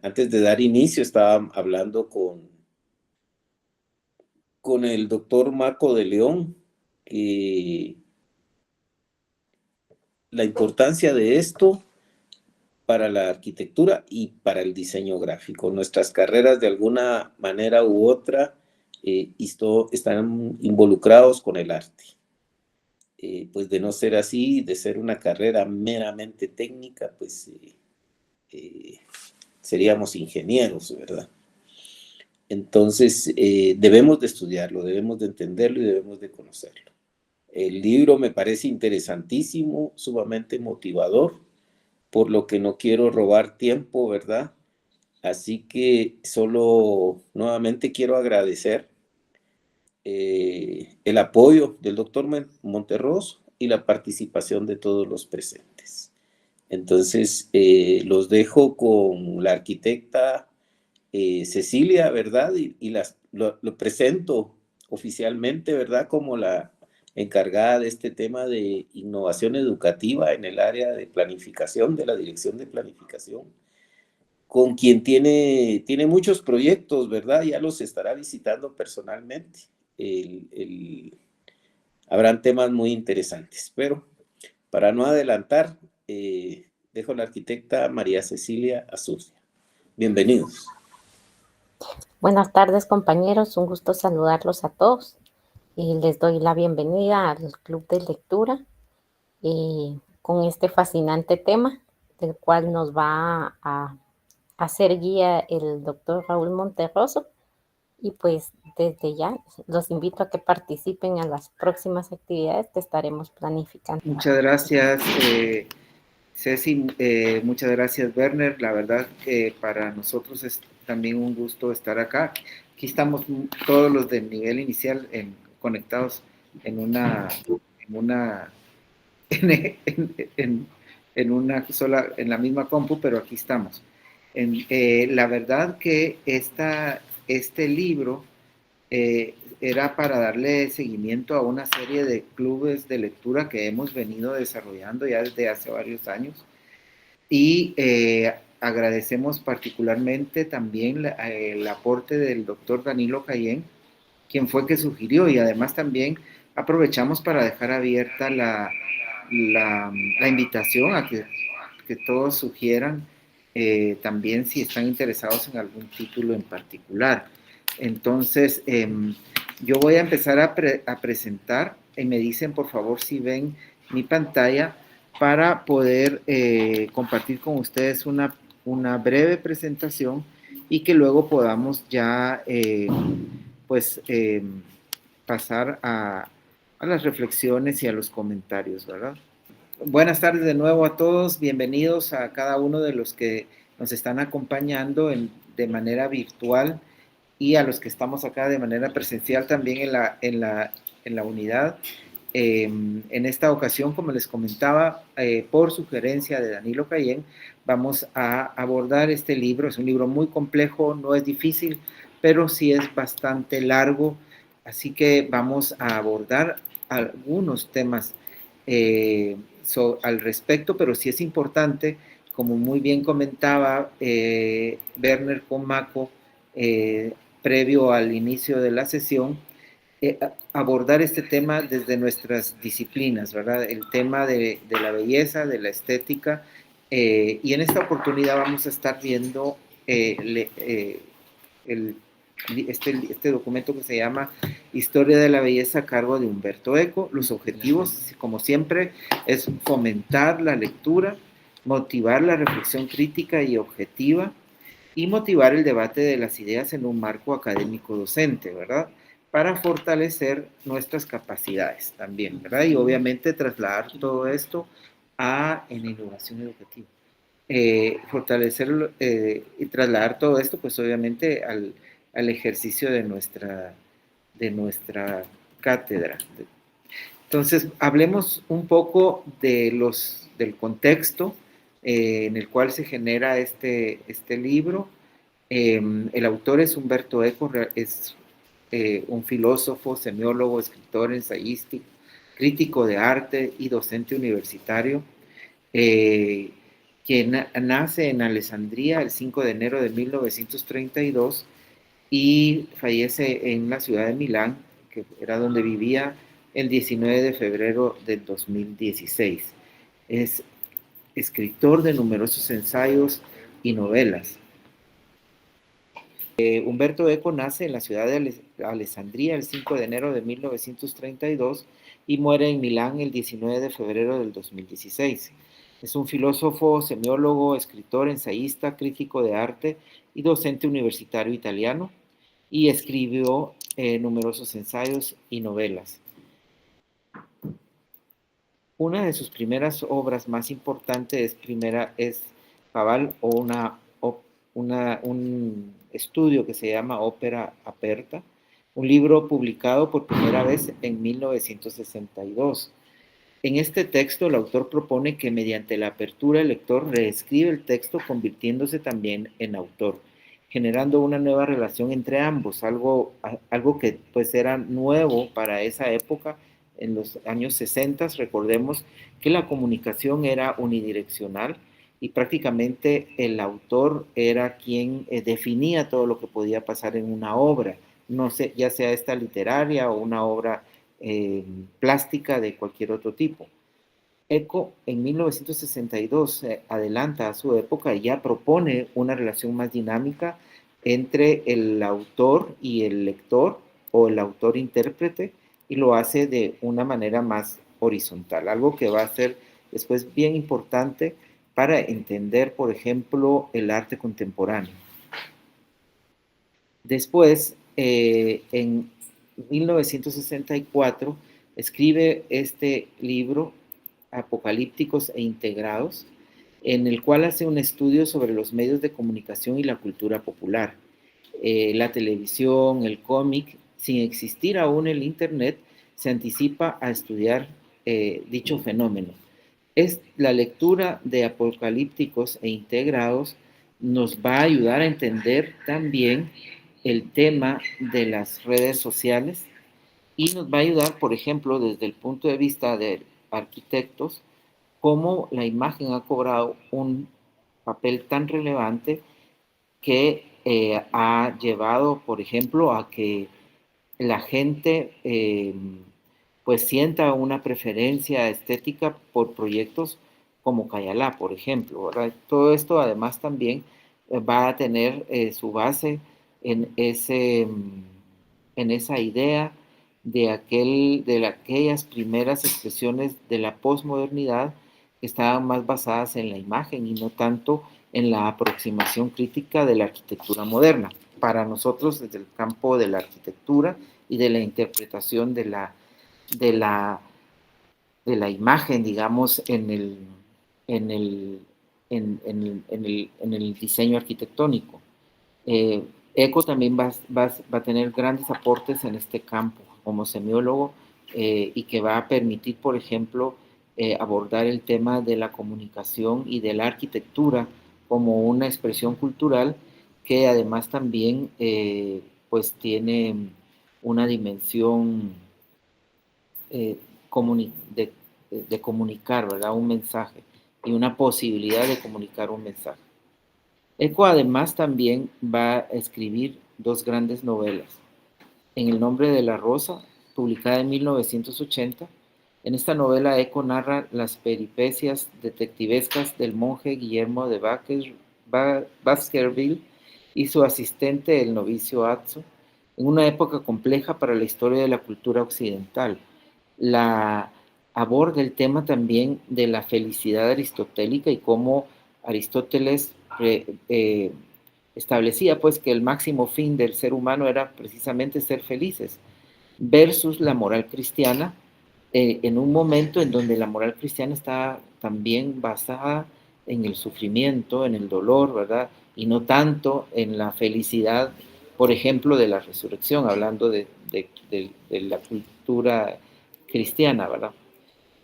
Antes de dar inicio, estaba hablando con el doctor Marco de León, que la importancia de esto para la arquitectura y para el diseño gráfico. Nuestras carreras de alguna manera u otra están involucrados con el arte. Pues de no ser así, de ser una carrera meramente técnica, pues seríamos ingenieros, ¿verdad? Entonces, debemos de estudiarlo, debemos de entenderlo y debemos de conocerlo. El libro me parece interesantísimo, sumamente motivador, por lo que no quiero robar tiempo, ¿verdad? Así que solo nuevamente quiero agradecer el apoyo del doctor Monterroso y la participación de todos los presentes. Entonces, los dejo con la arquitecta Cecilia, ¿verdad? Lo presento oficialmente, ¿verdad? Como la encargada de este tema de innovación educativa en el área de planificación, de la Dirección de Planificación, con quien tiene muchos proyectos, ¿verdad? Ya los estará visitando personalmente. Habrán temas muy interesantes, pero para no adelantar, dejo a la arquitecta María Cecilia Azucia. Bienvenidos. Buenas tardes, compañeros. Un gusto saludarlos a todos. Y les doy la bienvenida al Club de Lectura con este fascinante tema del cual nos va a hacer guía el doctor Raúl Monterroso. Y pues desde ya los invito a que participen en las próximas actividades que estaremos planificando. Muchas gracias, Ceci. Muchas gracias, Werner. La verdad que para nosotros es también un gusto estar acá. Aquí estamos todos los del nivel inicial conectados en una en la misma compu, pero aquí estamos. La verdad que este libro era para darle seguimiento a una serie de clubes de lectura que hemos venido desarrollando ya desde hace varios años y agradecemos particularmente también el aporte del doctor Danilo Cayén, quien fue que sugirió, y además también aprovechamos para dejar abierta la invitación a que todos sugieran también si están interesados en algún título en particular. Entonces, yo voy a empezar a presentar y me dicen por favor si ven mi pantalla para poder compartir con ustedes una breve presentación y que luego podamos ya pasar a las reflexiones y a los comentarios, ¿verdad? Buenas tardes de nuevo a todos, bienvenidos a cada uno de los que nos están acompañando de manera virtual y a los que estamos acá de manera presencial también en la unidad. En esta ocasión, como les comentaba, por sugerencia de Danilo Cayén, vamos a abordar este libro. Es un libro muy complejo, no es difícil, pero sí es bastante largo, así que vamos a abordar algunos temas al respecto, pero sí es importante, como muy bien comentaba Werner con Maco, previo al inicio de la sesión, abordar este tema desde nuestras disciplinas, ¿verdad? El tema de la belleza, de la estética, y en esta oportunidad vamos a estar viendo este documento que se llama Historia de la Belleza a cargo de Humberto Eco. Los objetivos, como siempre, es fomentar la lectura, motivar la reflexión crítica y objetiva y motivar el debate de las ideas en un marco académico docente, ¿verdad? Para fortalecer nuestras capacidades también, ¿verdad? Y obviamente trasladar todo esto en innovación educativa. Fortalecer y trasladar todo esto, pues obviamente al ejercicio de nuestra cátedra. Entonces, hablemos un poco del contexto en el cual se genera este libro. El autor es Humberto Eco, es un filósofo, semiólogo, escritor, ensayista, crítico de arte y docente universitario, quien nace en Alessandria el 5 de enero de 1932 y fallece en la ciudad de Milán, que era donde vivía, el 19 de febrero del 2016. Es escritor de numerosos ensayos y novelas. Umberto Eco nace en la ciudad de Alessandria el 5 de enero de 1932 y muere en Milán el 19 de febrero del 2016. Es un filósofo, semiólogo, escritor, ensayista, crítico de arte y docente universitario italiano, y escribió numerosos ensayos y novelas. Una de sus primeras obras más importantes es cabal un estudio que se llama Ópera Aperta, un libro publicado por primera vez en 1962. En este texto, el autor propone que mediante la apertura el lector reescribe el texto convirtiéndose también en autor, generando una nueva relación entre ambos, algo que pues era nuevo para esa época. En los años 60, recordemos que la comunicación era unidireccional y prácticamente el autor era quien definía todo lo que podía pasar en una obra, no sé, ya sea esta literaria o una obra plástica de cualquier otro tipo. Eco en 1962 adelanta a su época y ya propone una relación más dinámica entre el autor y el lector o el autor-intérprete, y lo hace de una manera más horizontal, algo que va a ser después bien importante para entender, por ejemplo, el arte contemporáneo. Después, en 1964, escribe este libro, Apocalípticos e Integrados, en el cual hace un estudio sobre los medios de comunicación y la cultura popular. La televisión, el cómic, sin existir aún el Internet, se anticipa a estudiar dicho fenómeno. La lectura de Apocalípticos e Integrados nos va a ayudar a entender también el tema de las redes sociales y nos va a ayudar, por ejemplo, desde el punto de vista de arquitectos, cómo la imagen ha cobrado un papel tan relevante que ha llevado, por ejemplo, a que la gente pues sienta una preferencia estética por proyectos como Cayalá, por ejemplo, ¿verdad? Todo esto además también va a tener su base en, en esa idea de aquellas primeras expresiones de la posmodernidad que estaban más basadas en la imagen y no tanto en la aproximación crítica de la arquitectura moderna. Para nosotros, desde el campo de la arquitectura y de la interpretación de la imagen, digamos, en el diseño arquitectónico. Eco también va a tener grandes aportes en este campo como semiólogo y que va a permitir, por ejemplo, abordar el tema de la comunicación y de la arquitectura como una expresión cultural que además también pues tiene una dimensión de comunicar, ¿verdad? Un mensaje y una posibilidad de comunicar un mensaje. Eco además también va a escribir dos grandes novelas. En el nombre de la rosa, publicada en 1980, en esta novela Eco narra las peripecias detectivescas del monje Guillermo de Baskerville y su asistente el novicio Atzo, en una época compleja para la historia de la cultura occidental. Aborda el tema también de la felicidad aristotélica y cómo Aristóteles establecía pues que el máximo fin del ser humano era precisamente ser felices, versus la moral cristiana, en un momento en donde la moral cristiana está también basada en el sufrimiento, en el dolor, ¿verdad? Y no tanto en la felicidad, por ejemplo, de la resurrección, hablando de la cultura cristiana, ¿verdad?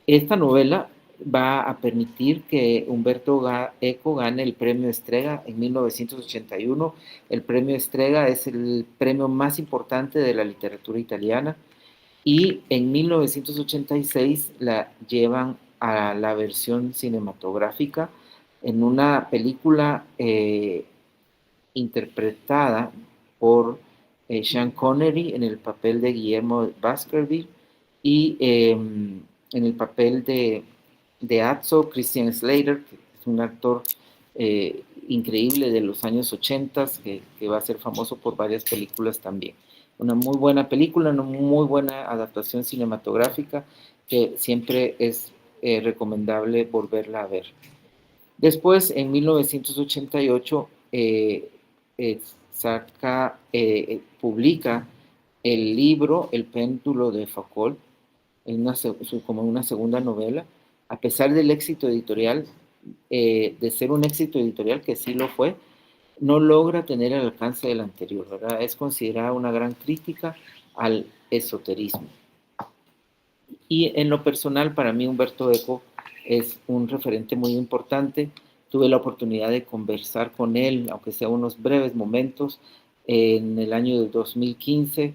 Esta novela va a permitir que Umberto Eco gane el premio Strega en 1981. El premio Strega es el premio más importante de la literatura italiana y en 1986 la llevan a la versión cinematográfica en una película interpretada por Sean Connery en el papel de Guillermo Baskerville y en el papel de Atzo, Christian Slater, que es un actor increíble de los años 80 que va a ser famoso por varias películas también. Una muy buena película, una muy buena adaptación cinematográfica que siempre es recomendable volverla a ver. Después, en 1988, publica el libro El péndulo de Foucault, como una segunda novela, a pesar del éxito editorial, de ser un éxito editorial que sí lo fue, no logra tener el alcance del anterior, ¿verdad? Es considerada una gran crítica al esoterismo. Y en lo personal, para mí, Umberto Eco es un referente muy importante. Tuve la oportunidad de conversar con él, aunque sea unos breves momentos, en el año del 2015.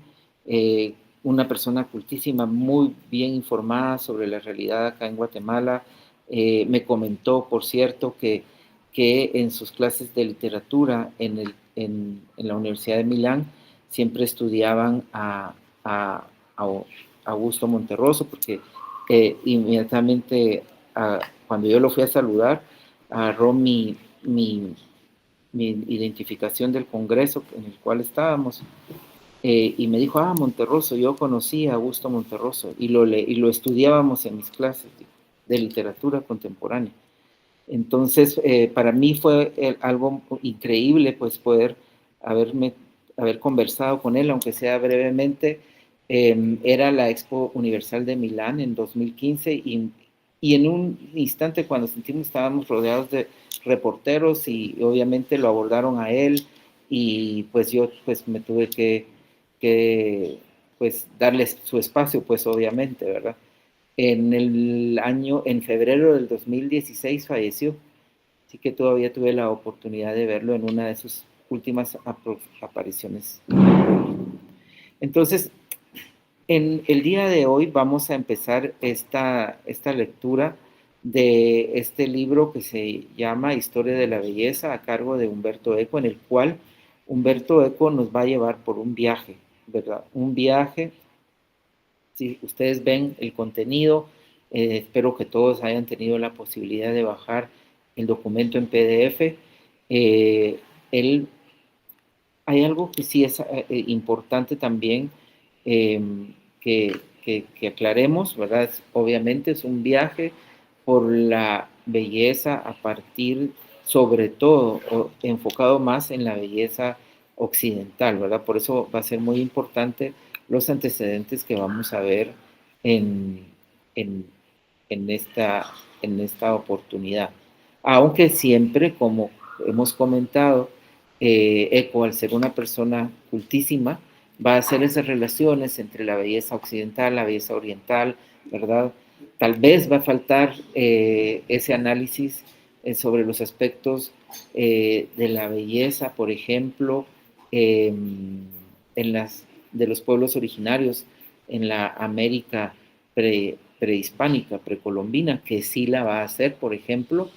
Una persona cultísima, muy bien informada sobre la realidad acá en Guatemala. Me comentó, por cierto, que en sus clases de literatura en la Universidad de Milán siempre estudiaban a Augusto Monterroso, porque inmediatamente cuando yo lo fui a saludar, agarró mi identificación del congreso en el cual estábamos, y me dijo, Monterroso, yo conocí a Augusto Monterroso, y lo estudiábamos en mis clases de literatura contemporánea. Entonces, para mí fue algo increíble, pues, poder haber conversado con él, aunque sea brevemente. Era la Expo Universal de Milán en 2015 y en un instante cuando sentimos estábamos rodeados de reporteros y obviamente lo abordaron a él y pues yo pues me tuve que pues darle su espacio, pues obviamente, ¿verdad? En febrero del 2016 falleció, así que todavía tuve la oportunidad de verlo en una de sus últimas apariciones. Entonces, en el día de hoy vamos a empezar esta lectura de este libro que se llama Historia de la Belleza, a cargo de Umberto Eco, en el cual Umberto Eco nos va a llevar por un viaje, ¿verdad? Un viaje. Si ustedes ven el contenido, espero que todos hayan tenido la posibilidad de bajar el documento en PDF. Hay algo que sí es importante también que aclaremos, ¿verdad? Obviamente es un viaje por la belleza a partir, sobre todo, enfocado más en la belleza occidental, ¿verdad? Por eso va a ser muy importante los antecedentes que vamos a ver en, en, en esta oportunidad. Aunque siempre, como hemos comentado, Eco, al ser una persona cultísima, va a hacer esas relaciones entre la belleza occidental, la belleza oriental, ¿verdad? Tal vez va a faltar ese análisis sobre los aspectos de la belleza, por ejemplo, de los pueblos originarios en la América prehispánica, precolombina, que sí la va a hacer, por ejemplo,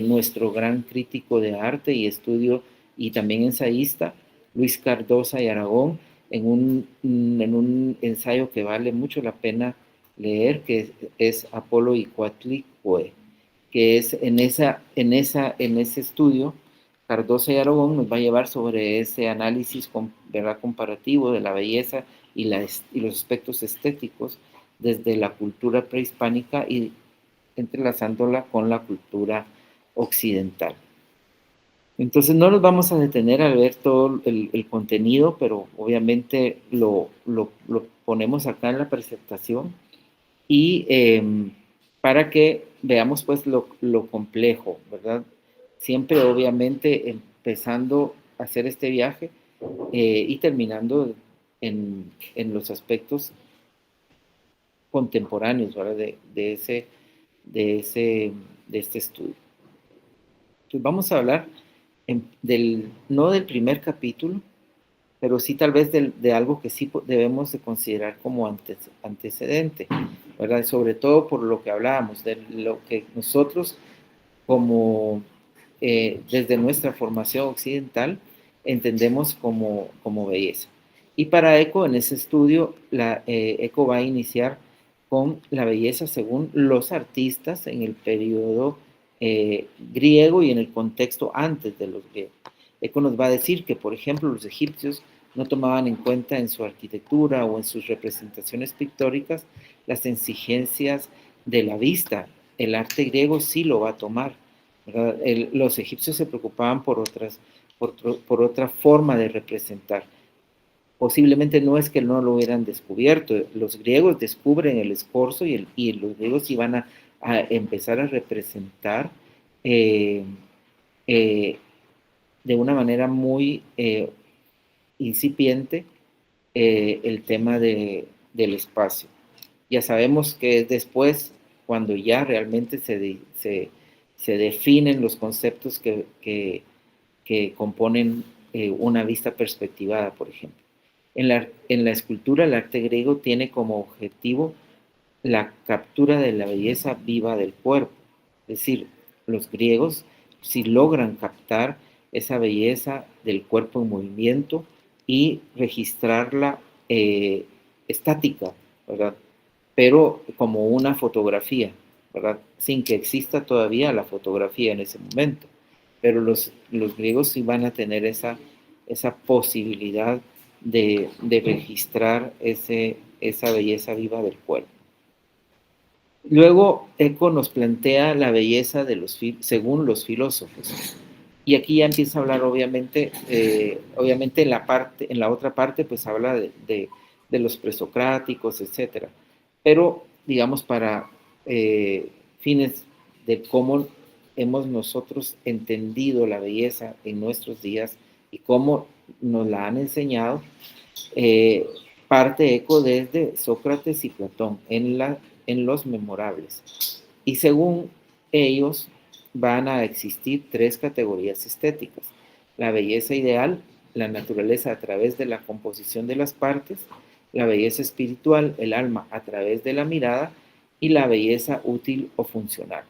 nuestro gran crítico de arte y estudio y también ensayista, Luis Cardosa y Aragón, en un ensayo que vale mucho la pena leer, que es Apolo y Coatlicue, que es en ese estudio, Cardosa y Aragón nos va a llevar sobre ese análisis ¿verdad? Comparativo de la belleza y los aspectos estéticos desde la cultura prehispánica y entrelazándola con la cultura occidental. Entonces no nos vamos a detener a ver todo el contenido, pero obviamente lo ponemos acá en la presentación y para que veamos pues lo complejo, ¿verdad? Siempre obviamente empezando a hacer este viaje y terminando en los aspectos contemporáneos, ¿verdad? De este estudio. Entonces vamos a hablar no del primer capítulo, pero sí tal vez de algo que sí debemos de considerar como antecedente, ¿verdad? Sobre todo por lo que hablábamos, de lo que nosotros como desde nuestra formación occidental entendemos como belleza. Y para Eco, en ese estudio, Eco va a iniciar con la belleza según los artistas en el periodo griego y en el contexto antes de los griegos. Eco nos va a decir que, por ejemplo, los egipcios no tomaban en cuenta en su arquitectura o en sus representaciones pictóricas las exigencias de la vista. El arte griego sí lo va a tomar, ¿verdad? Los egipcios se preocupaban por otra forma de representar. Posiblemente no es que no lo hubieran descubierto, los griegos descubren el escorzo y los griegos iban a empezar a representar de una manera muy incipiente el tema del espacio. Ya sabemos que es después cuando ya realmente se definen los conceptos que componen una vista perspectivada, por ejemplo. En la escultura, el arte griego tiene como objetivo la captura de la belleza viva del cuerpo. Es decir, los griegos sí logran captar esa belleza del cuerpo en movimiento y registrarla estática, ¿verdad? Pero como una fotografía, ¿verdad? Sin que exista todavía la fotografía en ese momento. Pero los griegos sí van a tener esa posibilidad de registrar esa belleza viva del cuerpo. Luego, Eco nos plantea la belleza según los filósofos. Y aquí ya empieza a hablar, obviamente en la otra parte, pues habla de los presocráticos, etc. Pero, digamos, para fines de cómo hemos nosotros entendido la belleza en nuestros días y cómo nos la han enseñado, parte Eco desde Sócrates y Platón en los memorables. Y según ellos van a existir 3 categorías estéticas: la belleza ideal, la naturaleza a través de la composición de las partes, la belleza espiritual, el alma a través de la mirada, y la belleza útil o funcional.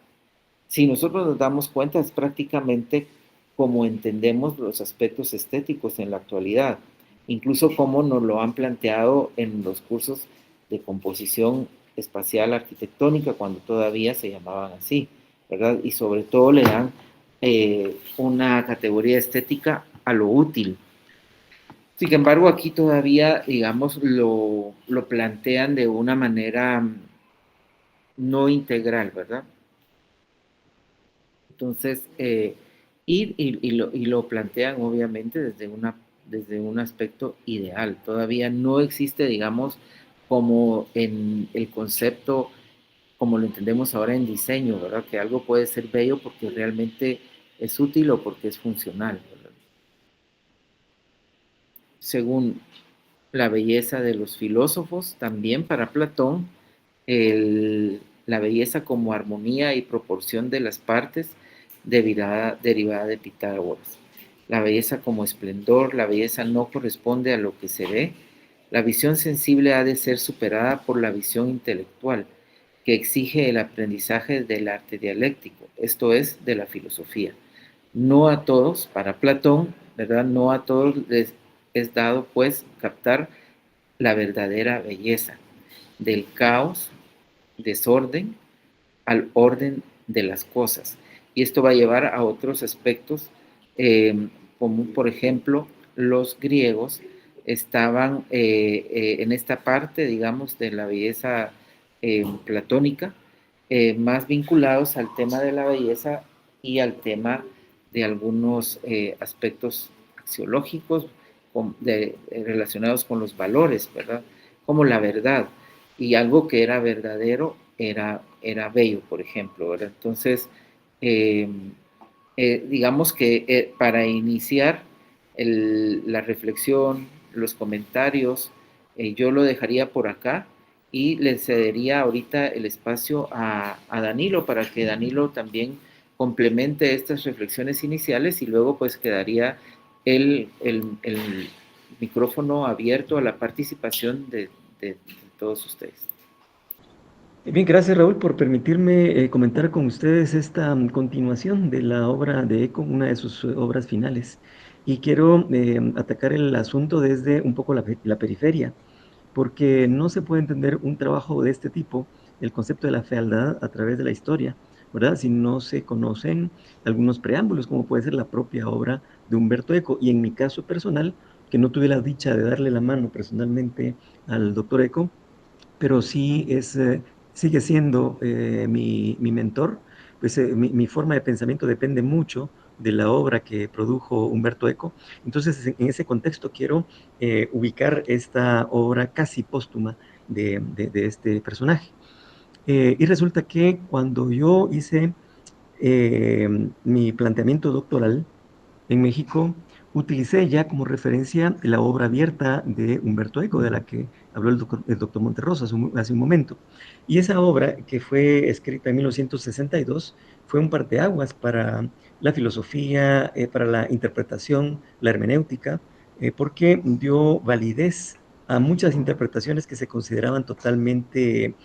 Si nosotros nos damos cuenta, es prácticamente como entendemos los aspectos estéticos en la actualidad, incluso como nos lo han planteado en los cursos de composición espacial arquitectónica, cuando todavía se llamaban así, ¿verdad? Y sobre todo le dan una categoría estética a lo útil. Sin embargo, aquí todavía, digamos, lo plantean de una manera no integral, ¿verdad? Entonces, y lo plantean obviamente desde un aspecto ideal. Todavía no existe, digamos, como en el concepto, como lo entendemos ahora en diseño, ¿verdad? Que algo puede ser bello porque realmente es útil o porque es funcional, ¿verdad? Según la belleza de los filósofos, también para Platón, la belleza como armonía y proporción de las partes derivada de Pitágoras. La belleza como esplendor, la belleza no corresponde a lo que se ve. La visión sensible ha de ser superada por la visión intelectual, que exige el aprendizaje del arte dialéctico, esto es, de la filosofía. No a todos, para Platón, ¿verdad? No a todos les es dado, pues, captar la verdadera belleza, del caos, desorden, al orden de las cosas. Y esto va a llevar a otros aspectos, como por ejemplo, los griegos estaban en esta parte, digamos, de la belleza platónica, más vinculados al tema de la belleza y al tema de algunos aspectos axiológicos relacionados con los valores, ¿verdad? Como la verdad. Y algo que era verdadero era bello, por ejemplo, ¿verdad? Entonces, digamos que para iniciar la reflexión, los comentarios, yo lo dejaría por acá y le cedería ahorita el espacio a Danilo para que Danilo también complemente estas reflexiones iniciales y luego pues quedaría el micrófono abierto a la participación de todos ustedes. Bien, gracias Raúl por permitirme comentar con ustedes esta continuación de la obra de Eco, una de sus obras finales. Y quiero atacar el asunto desde un poco la periferia, porque no se puede entender un trabajo de este tipo, el concepto de la fealdad, a través de la historia, ¿verdad? Si no se conocen algunos preámbulos, como puede ser la propia obra de Humberto Eco. Y en mi caso personal, que no tuve la dicha de darle la mano personalmente al doctor Eco, pero sí sigue siendo mi mentor, pues mi forma de pensamiento depende mucho de la obra que produjo Humberto Eco. Entonces, en ese contexto quiero ubicar esta obra casi póstuma de este personaje. Y resulta que cuando yo hice mi planteamiento doctoral, en México, utilicé ya como referencia la obra abierta de Humberto Eco, de la que habló el doctor Monterroso hace un momento. Y esa obra, que fue escrita en 1962, fue un parteaguas para la filosofía, para la interpretación, la hermenéutica, porque dio validez a muchas interpretaciones que se consideraban totalmente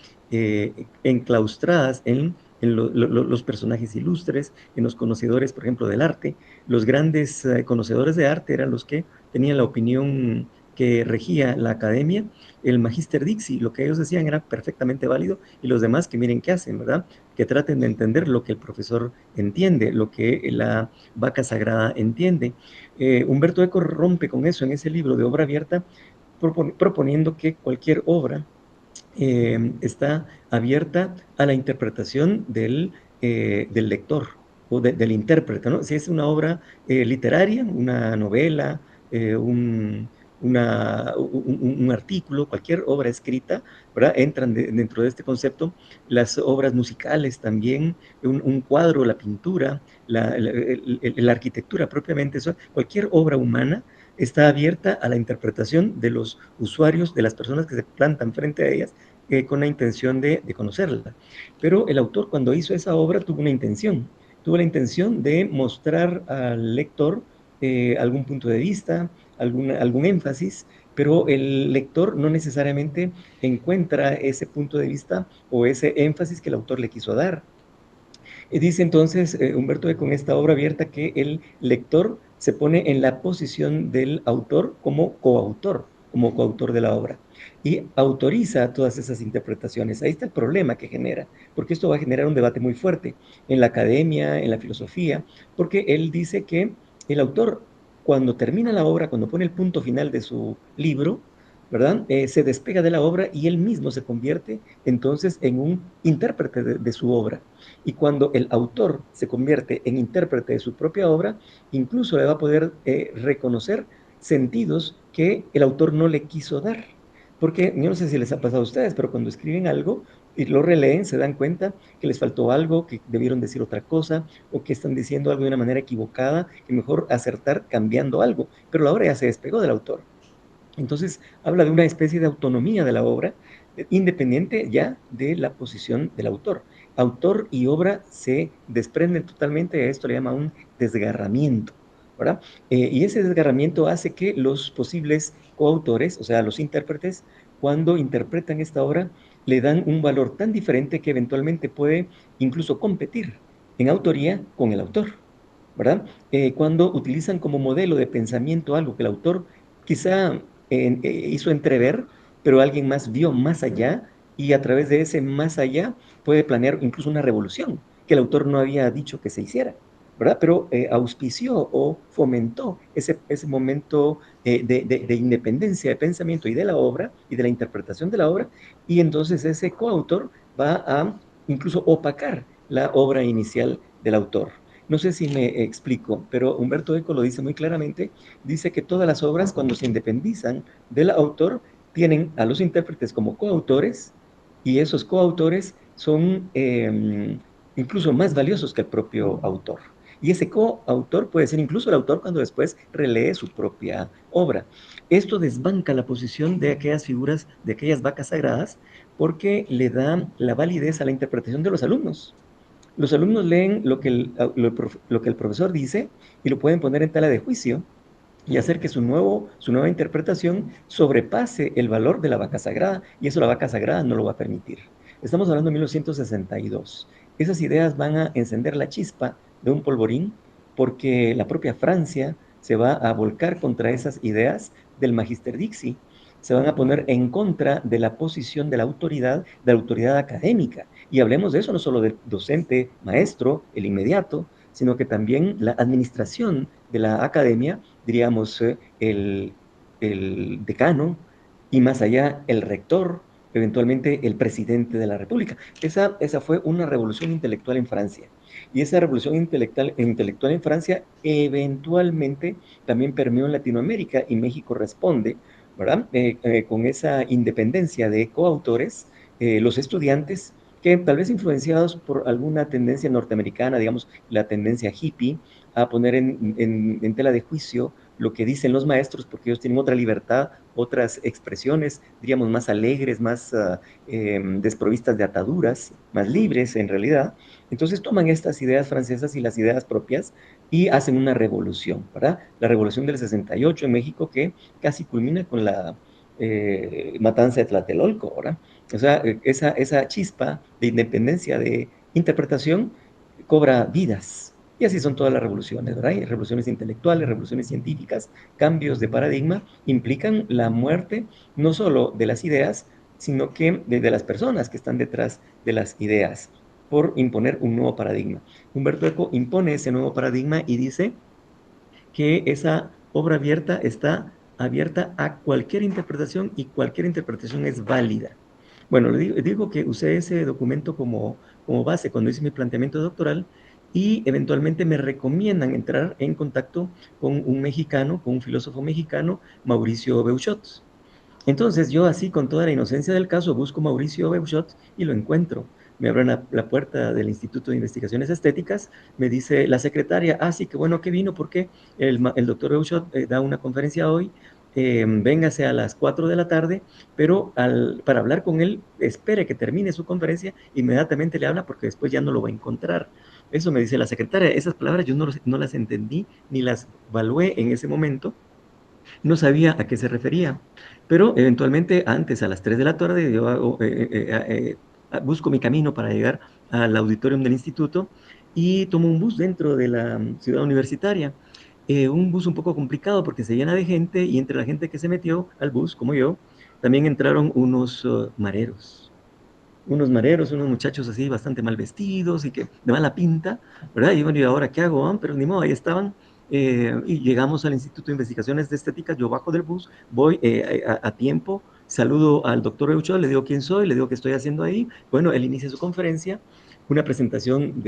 enclaustradas en los personajes ilustres, en los conocedores, por ejemplo, del arte. Los grandes conocedores de arte eran los que tenían la opinión que regía la academia, el Magister Dixi, lo que ellos decían era perfectamente válido, y los demás que miren qué hacen, ¿verdad? Que traten de entender lo que el profesor entiende, lo que la vaca sagrada entiende. Humberto Eco rompe con eso en ese libro de obra abierta, proponiendo que cualquier obra está abierta a la interpretación del lector o del intérprete, ¿no? Si es una obra literaria, una novela, un artículo, cualquier obra escrita, ¿verdad? Entran dentro de este concepto. Las obras musicales también, un cuadro, la pintura, la arquitectura propiamente, eso, cualquier obra humana está abierta a la interpretación de los usuarios, de las personas que se plantan frente a ellas con la intención de conocerla. Pero el autor, cuando hizo esa obra, tuvo la intención de mostrar al lector algún punto de vista, algún énfasis, pero el lector no necesariamente encuentra ese punto de vista o ese énfasis que el autor le quiso dar. Dice entonces Humberto Eco con esta obra abierta que el lector se pone en la posición del autor como coautor de la obra, y autoriza todas esas interpretaciones. Ahí está el problema que genera, porque esto va a generar un debate muy fuerte en la academia, en la filosofía, porque él dice que el autor, cuando termina la obra, cuando pone el punto final de su libro, ¿verdad? Se despega de la obra y él mismo se convierte entonces en un intérprete de su obra. Y cuando el autor se convierte en intérprete de su propia obra, incluso le va a poder reconocer sentidos que el autor no le quiso dar. Porque yo no sé si les ha pasado a ustedes, pero cuando escriben algo y lo releen, se dan cuenta que les faltó algo, que debieron decir otra cosa, o que están diciendo algo de una manera equivocada, que mejor acertar cambiando algo. Pero la obra ya se despegó del autor. Entonces, habla de una especie de autonomía de la obra, independiente ya de la posición del autor. Autor y obra se desprenden totalmente, a esto le llama un desgarramiento, ¿verdad? Y ese desgarramiento hace que los posibles coautores, o sea, los intérpretes, cuando interpretan esta obra, le dan un valor tan diferente que eventualmente puede incluso competir en autoría con el autor, ¿verdad? Cuando utilizan como modelo de pensamiento algo que el autor quizá hizo entrever, pero alguien más vio más allá, y a través de ese más allá puede planear incluso una revolución que el autor no había dicho que se hiciera, ¿verdad? Pero auspició o fomentó ese momento de independencia de pensamiento y de la obra y de la interpretación de la obra, y entonces ese coautor va a incluso opacar la obra inicial del autor. No sé si me explico, pero Humberto Eco lo dice muy claramente. Dice que todas las obras, cuando se independizan del autor, tienen a los intérpretes como coautores, y esos coautores son incluso más valiosos que el propio autor. Y ese coautor puede ser incluso el autor cuando después relee su propia obra. Esto desbanca la posición de aquellas figuras, de aquellas vacas sagradas, porque le da la validez a la interpretación de los alumnos. Los alumnos leen lo que el profesor dice y lo pueden poner en tela de juicio y hacer que su nueva interpretación sobrepase el valor de la vaca sagrada, y eso la vaca sagrada no lo va a permitir. Estamos hablando de 1962. Esas ideas van a encender la chispa de un polvorín porque la propia Francia se va a volcar contra esas ideas del Magister Dixi, se van a poner en contra de la posición de la autoridad académica. Y hablemos de eso, no solo del docente, maestro, el inmediato, sino que también la administración de la academia, diríamos, el decano, y más allá el rector, eventualmente el presidente de la República. Esa fue una revolución intelectual en Francia. Y esa revolución intelectual en Francia eventualmente también permeó en Latinoamérica y México responde, ¿verdad? Con esa independencia de coautores, los estudiantes que tal vez influenciados por alguna tendencia norteamericana, digamos, la tendencia hippie, a poner en tela de juicio lo que dicen los maestros, porque ellos tienen otra libertad, otras expresiones, diríamos, más alegres, más desprovistas de ataduras, más libres en realidad. Entonces toman estas ideas francesas y las ideas propias y hacen una revolución, ¿verdad? La revolución del 68 en México que casi culmina con la matanza de Tlatelolco, ¿verdad? O sea, esa chispa de independencia de interpretación cobra vidas. Y así son todas las revoluciones, ¿verdad? Y revoluciones intelectuales, revoluciones científicas, cambios de paradigma, implican la muerte no solo de las ideas, sino que de las personas que están detrás de las ideas, por imponer un nuevo paradigma. Humberto Eco impone ese nuevo paradigma y dice que esa obra abierta está abierta a cualquier interpretación y cualquier interpretación es válida. Bueno, le digo que usé ese documento como base cuando hice mi planteamiento doctoral y eventualmente me recomiendan entrar en contacto con un mexicano, con un filósofo mexicano, Mauricio Beuchot. Entonces yo así, con toda la inocencia del caso, busco Mauricio Beuchot y lo encuentro. Me abren la puerta del Instituto de Investigaciones Estéticas, me dice la secretaria, sí, qué bueno que vino porque el doctor Beuchot da una conferencia hoy, véngase a las 4 de la tarde, pero para hablar con él, espere que termine su conferencia, inmediatamente le habla porque después ya no lo va a encontrar. Eso me dice la secretaria, esas palabras yo no las entendí ni las evalué en ese momento, no sabía a qué se refería, pero eventualmente antes, a las 3 de la tarde, yo busco mi camino para llegar al auditorium del instituto y tomo un bus dentro de la ciudad universitaria. Un bus un poco complicado porque se llena de gente y entre la gente que se metió al bus, como yo, también entraron unos muchachos así bastante mal vestidos y que de mala pinta, ¿verdad? Y bueno, ¿y ahora qué hago? Pero ni modo, ahí estaban. Y llegamos al Instituto de Investigaciones de Estética, yo bajo del bus, voy a tiempo, saludo al doctor Eucho, le digo quién soy, le digo qué estoy haciendo ahí. Bueno, él inicia su conferencia, una presentación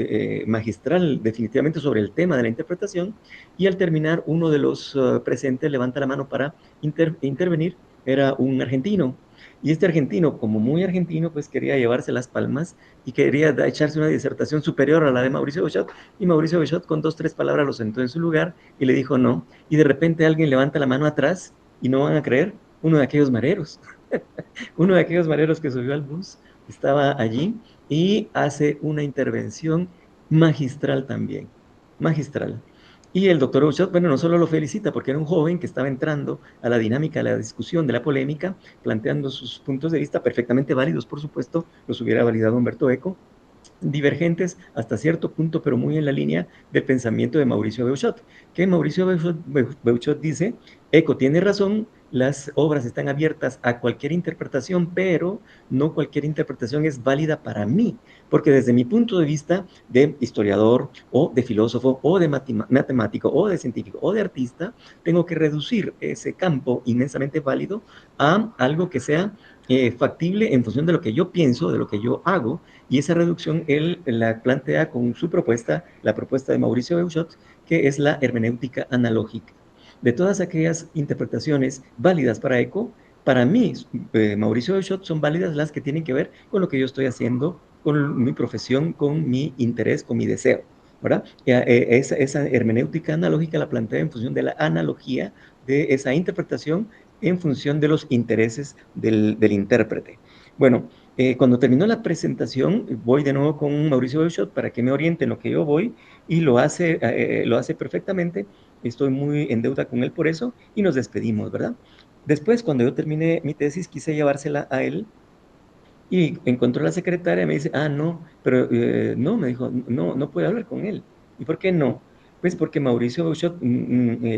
magistral definitivamente sobre el tema de la interpretación, y al terminar uno de los presentes levanta la mano para intervenir, era un argentino, y este argentino, como muy argentino, pues quería llevarse las palmas y quería echarse una disertación superior a la de Mauricio Beuchot, y Mauricio Beuchot con 2, 3 palabras lo sentó en su lugar y le dijo no, y de repente alguien levanta la mano atrás y no van a creer, uno de aquellos mareros, uno de aquellos mareros que subió al bus, estaba allí y hace una intervención magistral también, magistral. Y el doctor Beuchot, bueno, no solo lo felicita porque era un joven que estaba entrando a la dinámica, a la discusión, de la polémica, planteando sus puntos de vista perfectamente válidos, por supuesto, los hubiera validado Humberto Eco, divergentes hasta cierto punto, pero muy en la línea del pensamiento de Mauricio Beuchot, que Mauricio Beuchot dice, Eco tiene razón, las obras están abiertas a cualquier interpretación, pero no cualquier interpretación es válida para mí, porque desde mi punto de vista de historiador o de filósofo o de matemático o de científico o de artista, tengo que reducir ese campo inmensamente válido a algo que sea factible en función de lo que yo pienso, de lo que yo hago, y esa reducción él la plantea con su propuesta, la propuesta de Mauricio Beuchot, que es la hermenéutica analógica. De todas aquellas interpretaciones válidas para Eco, para mí, Mauricio Beuchot, son válidas las que tienen que ver con lo que yo estoy haciendo, con mi profesión, con mi interés, con mi deseo, ¿verdad? Esa hermenéutica analógica la plantea en función de la analogía de esa interpretación en función de los intereses del intérprete. Bueno, cuando terminó la presentación, voy de nuevo con Mauricio Beuchot para que me oriente en lo que yo voy, y lo hace perfectamente. Estoy muy en deuda con él por eso, y nos despedimos, ¿verdad? Después, cuando yo terminé mi tesis, quise llevársela a él Y encontró a la secretaria y me dice, no, pero no, me dijo, no, no puede hablar con él. ¿Y por qué no? Pues porque Mauricio Bouchot,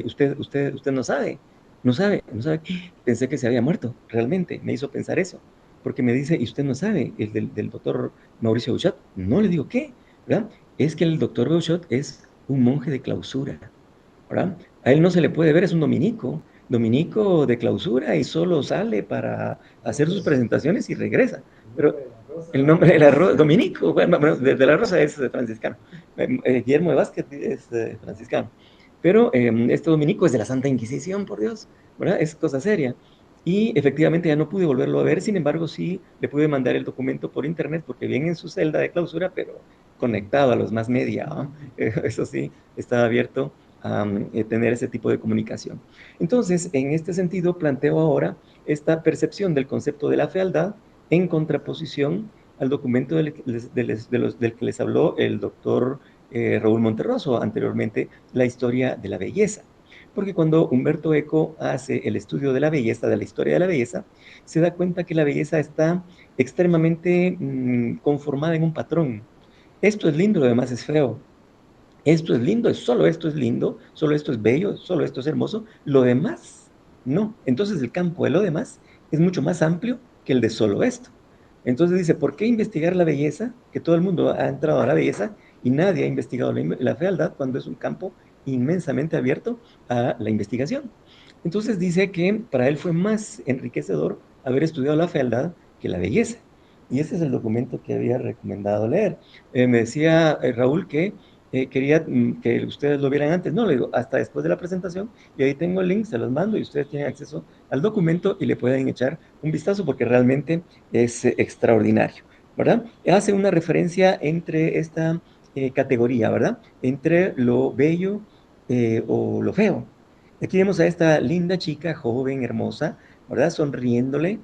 usted no sabe, no sabe, no sabe. Pensé que se había muerto, realmente, me hizo pensar eso. Porque me dice, y usted no sabe, el del doctor Mauricio Bouchot. No le digo, ¿qué? ¿Verdad? Es que el doctor Bouchot es un monje de clausura, ¿verdad? A él no se le puede ver, es un dominico de clausura y solo sale para hacer sus presentaciones y regresa. Pero el nombre de la Rosa, dominico, bueno, de la Rosa es franciscano. Guillermo de Vázquez es franciscano. Pero este dominico es de la Santa Inquisición, por Dios, ¿verdad? Es cosa seria. Y efectivamente ya no pude volverlo a ver, sin embargo sí le pude mandar el documento por internet porque viene en su celda de clausura, pero conectado a los más media, ¿no? Eso sí, estaba abierto a tener ese tipo de comunicación. Entonces, en este sentido, planteo ahora esta percepción del concepto de la fealdad en contraposición al documento del que les habló el doctor Raúl Monterroso anteriormente, la historia de la belleza. Porque cuando Humberto Eco hace el estudio de la belleza, de la historia de la belleza, se da cuenta que la belleza está extremadamente conformada en un patrón. Esto es lindo, lo demás es feo. Esto es lindo, solo esto es lindo, solo esto es bello, solo esto es hermoso, lo demás no. Entonces el campo de lo demás es mucho más amplio que el de solo esto. Entonces dice, ¿por qué investigar la belleza? Que todo el mundo ha entrado a la belleza y nadie ha investigado la fealdad cuando es un campo inmensamente abierto a la investigación. Entonces dice que para él fue más enriquecedor haber estudiado la fealdad que la belleza. Y ese es el documento que había recomendado leer. Me decía Raúl que quería que ustedes lo vieran antes. No, le digo, hasta después de la presentación, y ahí tengo el link, se los mando y ustedes tienen acceso al documento y le pueden echar un vistazo porque realmente es extraordinario, ¿verdad? Hace una referencia entre esta categoría, ¿verdad? Entre lo bello o lo feo. Aquí vemos a esta linda chica, joven, hermosa, ¿verdad? Sonriéndole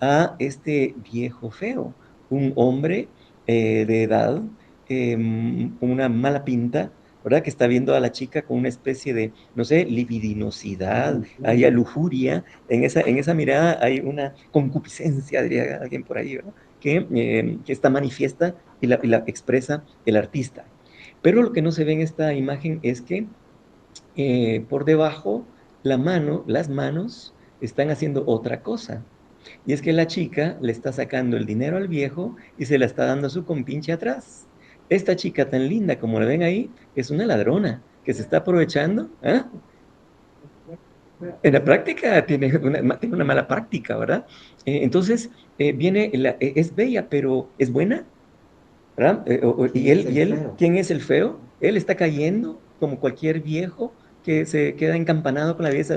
a este viejo feo, un hombre de edad, con una mala pinta, ¿verdad? Que está viendo a la chica con una especie de, no sé, libidinosidad, hay lujuria, en esa mirada hay una concupiscencia, diría alguien por ahí, ¿verdad? Que está manifiesta y la expresa el artista. Pero lo que no se ve en esta imagen es que por debajo las manos están haciendo otra cosa. Y es que la chica le está sacando el dinero al viejo y se la está dando a su compinche atrás. Esta chica tan linda como la ven ahí es una ladrona que se está aprovechando. ¿Eh? En la práctica tiene una mala práctica, ¿verdad? Entonces, es bella, pero ¿es buena? ¿Verdad? ¿Quién es el feo? Él está cayendo como cualquier viejo que se queda encampanado con la belleza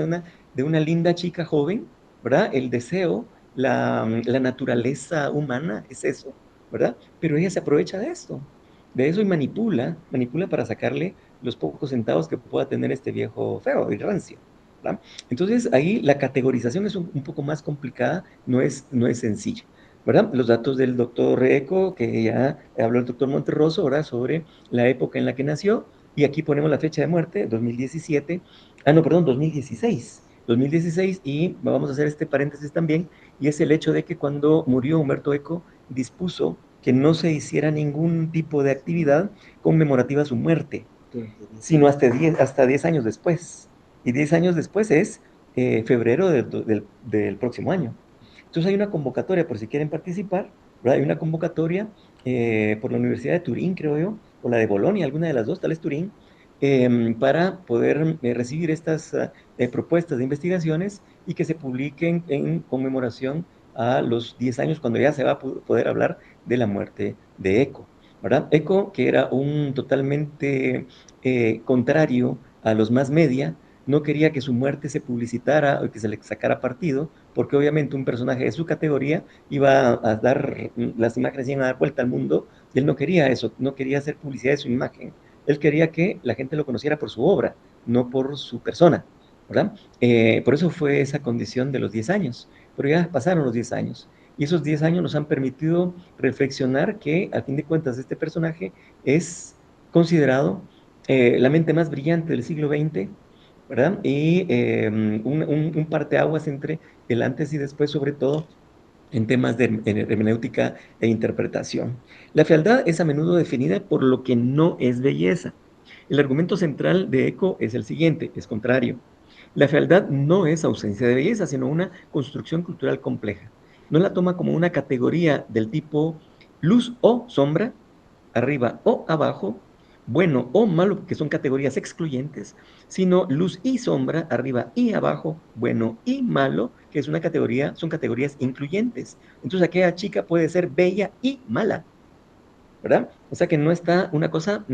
de una linda chica joven, ¿verdad? El deseo, la naturaleza humana es eso, ¿verdad? Pero ella se aprovecha de eso y manipula para sacarle los pocos centavos que pueda tener este viejo feo y rancio, ¿verdad? Entonces ahí la categorización es un poco más complicada, no es sencilla. ¿Verdad? Los datos del doctor Eco, que ya habló el doctor Monterroso, ¿verdad? Sobre la época en la que nació, y aquí ponemos la fecha de muerte, 2017, no, perdón, 2016, y vamos a hacer este paréntesis también, y es el hecho de que cuando murió Humberto Eco, dispuso que no se hiciera ningún tipo de actividad conmemorativa a su muerte, sino hasta 10 años después, y 10 años después es febrero del próximo año. Entonces hay una convocatoria por si quieren participar, ¿verdad? Hay una convocatoria por la Universidad de Turín, creo yo, o la de Bolonia, alguna de las dos, tal vez Turín, para poder recibir estas propuestas de investigaciones y que se publiquen en conmemoración a los 10 años, cuando ya se va a poder hablar de la muerte de Eco, ¿verdad? Eco, que era un totalmente contrario a los más media, no quería que su muerte se publicitara o que se le sacara partido, porque obviamente un personaje de su categoría iba a dar, las imágenes iban a dar vuelta al mundo, y él no quería eso, no quería hacer publicidad de su imagen, él quería que la gente lo conociera por su obra, no por su persona, ¿verdad? Por eso fue esa condición de los 10 años, pero ya pasaron los 10 años, y esos 10 años nos han permitido reflexionar que, a fin de cuentas, este personaje es considerado la mente más brillante del siglo XX, ¿verdad? Y un parteaguas entre el antes y después, sobre todo, en temas de hermenéutica e interpretación. La fealdad es a menudo definida por lo que no es belleza. El argumento central de Eco es el siguiente, es contrario. La fealdad no es ausencia de belleza, sino una construcción cultural compleja. No la toma como una categoría del tipo luz o sombra, arriba o abajo, bueno o malo, que son categorías excluyentes, sino luz y sombra, arriba y abajo, bueno y malo, que es una categoría, son categorías incluyentes. Entonces aquella chica puede ser bella y mala, ¿verdad? O sea que no está una cosa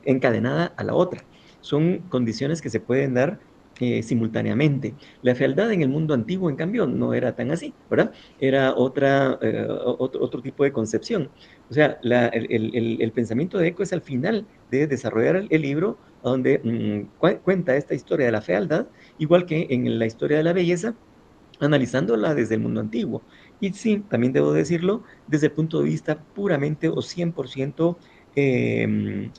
encadenada a la otra. Son condiciones que se pueden dar simultáneamente. La fealdad en el mundo antiguo, en cambio, no era tan así, ¿verdad? Era otro tipo de concepción. O sea, el pensamiento de Eco es al final de desarrollar el libro, donde cuenta esta historia de la fealdad, igual que en la historia de la belleza, analizándola desde el mundo antiguo. Y sí, también debo decirlo, desde el punto de vista puramente o 100% eh,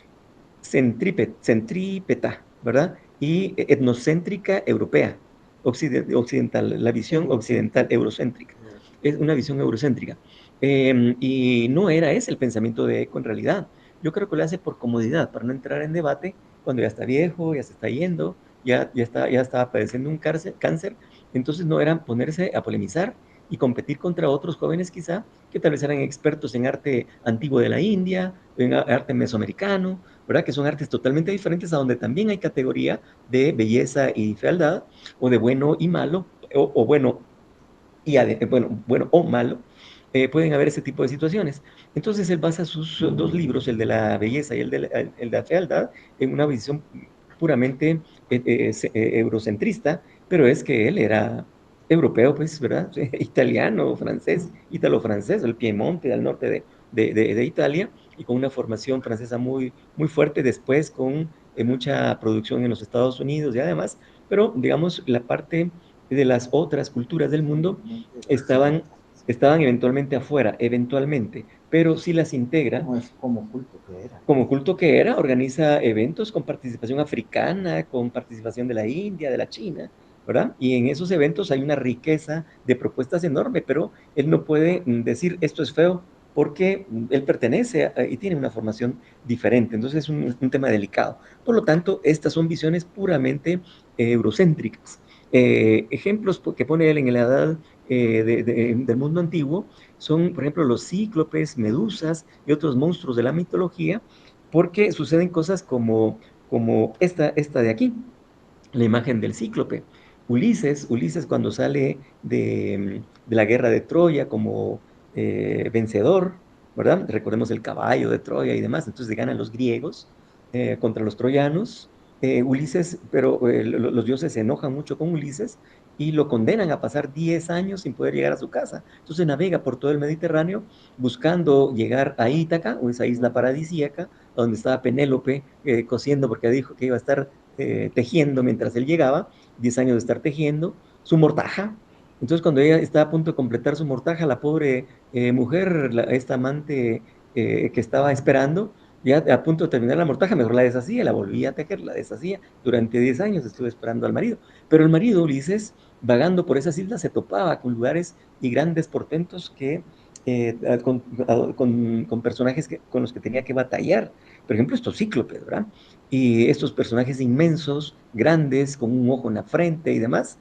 centrípeta, ¿verdad? Y etnocéntrica europea, occidental, la visión occidental eurocéntrica. Es una visión eurocéntrica. Y no era ese el pensamiento de Eco en realidad. Yo creo que lo hace por comodidad, para no entrar en debate cuando ya está viejo, ya se está yendo, ya estaba padeciendo un cáncer. Entonces no era ponerse a polemizar y competir contra otros jóvenes quizá que tal vez eran expertos en arte antiguo de la India, en arte mesoamericano, ¿verdad? Que son artes totalmente diferentes a donde también hay categoría de belleza y fealdad, o de bueno y malo, o bueno, bueno o malo. Pueden haber ese tipo de situaciones. Entonces él basa sus dos libros, el de la belleza y el de la fealdad, en una visión puramente eurocentrista, pero es que él era europeo, pues, ¿verdad? Italiano, francés, ítalo-francés, el Piemonte, al norte de Italia, y con una formación francesa muy, muy fuerte, después con mucha producción en los Estados Unidos y además, pero digamos, la parte de las otras culturas del mundo estaban, estaban eventualmente afuera, eventualmente, pero si las integra. No es como culto que era. Como culto que era, organiza eventos con participación africana, con participación de la India, de la China, ¿verdad? Y en esos eventos hay una riqueza de propuestas enorme, pero él no puede decir esto es feo porque él pertenece y tiene una formación diferente. Entonces es un tema delicado. Por lo tanto, estas son visiones puramente eurocéntricas. Ejemplos que pone él en la edad del mundo antiguo son, por ejemplo, los cíclopes, medusas y otros monstruos de la mitología, porque suceden cosas como esta de aquí, la imagen del cíclope. Ulises cuando sale de la guerra de Troya como vencedor, ¿verdad? Recordemos el caballo de Troya y demás, entonces ganan los griegos contra los troyanos. Ulises, pero los dioses se enojan mucho con Ulises y lo condenan a pasar 10 años sin poder llegar a su casa. Entonces navega por todo el Mediterráneo buscando llegar a Ítaca, o esa isla paradisíaca, donde estaba Penélope cosiendo porque dijo que iba a estar tejiendo mientras él llegaba, 10 años de estar tejiendo, su mortaja. Entonces cuando ella estaba a punto de completar su mortaja, la pobre mujer, esta amante que estaba esperando, ya a punto de terminar la mortaja, mejor la deshacía, la volvía a tejer, la deshacía. Durante 10 años estuvo esperando al marido. Pero el marido, Ulises, vagando por esas islas, se topaba con lugares y grandes portentos que con personajes con los que tenía que batallar. Por ejemplo, estos cíclopes, ¿verdad? Y estos personajes inmensos, grandes, con un ojo en la frente y demás.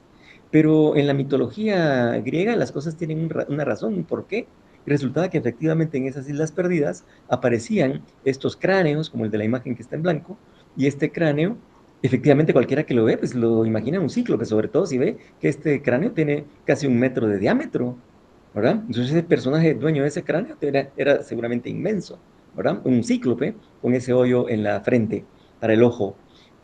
Pero en la mitología griega las cosas tienen una razón, un porqué. Y resultaba que efectivamente en esas islas perdidas aparecían estos cráneos, como el de la imagen que está en blanco, y este cráneo, efectivamente cualquiera que lo ve, pues lo imagina un cíclope, sobre todo si ve que este cráneo tiene casi 1 metro de diámetro, ¿verdad? Entonces ese personaje dueño de ese cráneo era seguramente inmenso, ¿verdad? Un cíclope con ese hoyo en la frente para el ojo.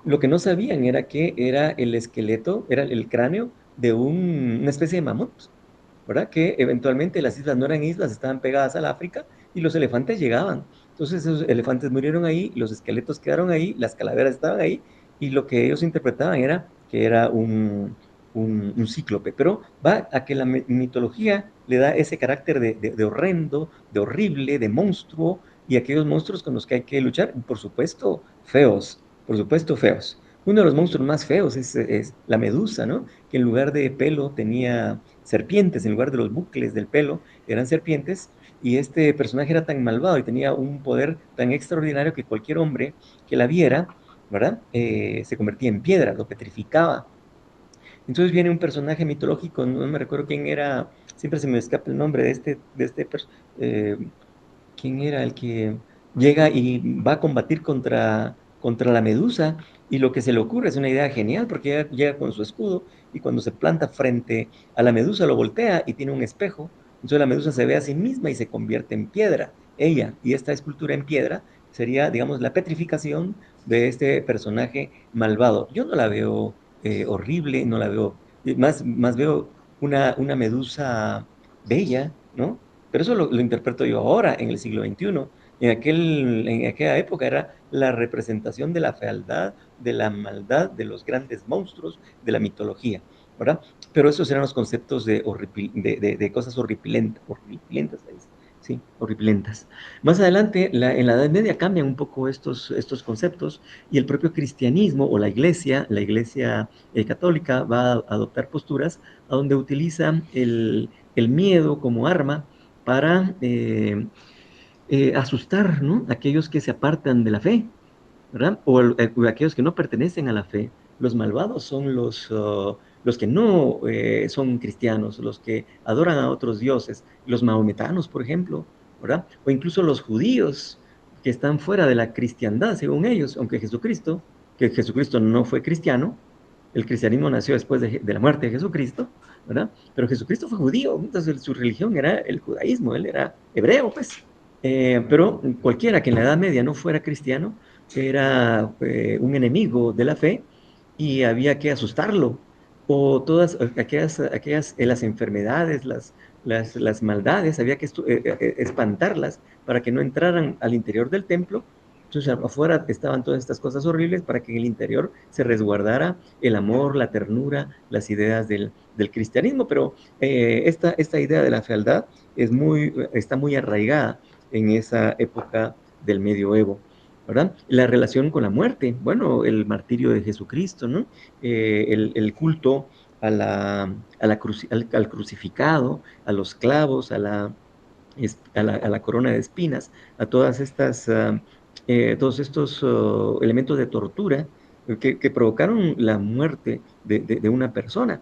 Lo que no sabían era que era el esqueleto, era el cráneo de una especie de mamut, ¿verdad? Que eventualmente las islas no eran islas, estaban pegadas al África y los elefantes llegaban. Entonces esos elefantes murieron ahí, los esqueletos quedaron ahí, las calaveras estaban ahí y lo que ellos interpretaban era que era un cíclope. Pero va a que la mitología le da ese carácter de horrendo, de horrible, de monstruo y aquellos monstruos con los que hay que luchar, por supuesto, feos, por supuesto, feos. Uno de los monstruos más feos es la medusa, ¿no? Que en lugar de pelo tenía serpientes, en lugar de los bucles del pelo eran serpientes, y este personaje era tan malvado y tenía un poder tan extraordinario que cualquier hombre que la viera, ¿verdad? Se convertía en piedra, lo petrificaba. Entonces viene un personaje mitológico, no me recuerdo quién era, siempre se me escapa el nombre eh, quién era el que llega y va a combatir contra la medusa, y lo que se le ocurre es una idea genial porque ella llega con su escudo y cuando se planta frente a la medusa lo voltea y tiene un espejo, entonces la medusa se ve a sí misma y se convierte en piedra, ella, y esta escultura en piedra sería, digamos, la petrificación de este personaje malvado. Yo no la veo horrible, no la veo, más veo una medusa bella, ¿no? Pero eso lo interpreto yo ahora, en el siglo XXI. En aquella época era la representación de la fealdad, de la maldad, de los grandes monstruos, de la mitología, ¿verdad? Pero esos eran los conceptos de cosas horripilentas, sí, horripilentas. Más adelante, en la Edad Media cambian un poco estos conceptos, y el propio cristianismo o la iglesia católica va a adoptar posturas a donde utilizan el miedo como arma para asustar, ¿no? A aquellos que se apartan de la fe, ¿verdad? O aquellos que no pertenecen a la fe. Los malvados son los que no son cristianos, los que adoran a otros dioses, los mahometanos, por ejemplo, ¿verdad? O incluso los judíos que están fuera de la cristiandad, según ellos, aunque que Jesucristo no fue cristiano, el cristianismo nació después de la muerte de Jesucristo, ¿verdad? Pero Jesucristo fue judío, entonces su religión era el judaísmo, él era hebreo, pues. Pero cualquiera que en la Edad Media no fuera cristiano era un enemigo de la fe y había que asustarlo. O todas las enfermedades, las maldades, había que espantarlas para que no entraran al interior del templo. Entonces afuera estaban todas estas cosas horribles para que en el interior se resguardara el amor, la ternura, las ideas del cristianismo. Pero esta idea de la fealdad está muy arraigada en esa época del medioevo, ¿verdad? La relación con la muerte, bueno, el martirio de Jesucristo, ¿no? El culto al crucificado, a los clavos, a la corona de espinas, a todos estos elementos de tortura que provocaron la muerte de una persona.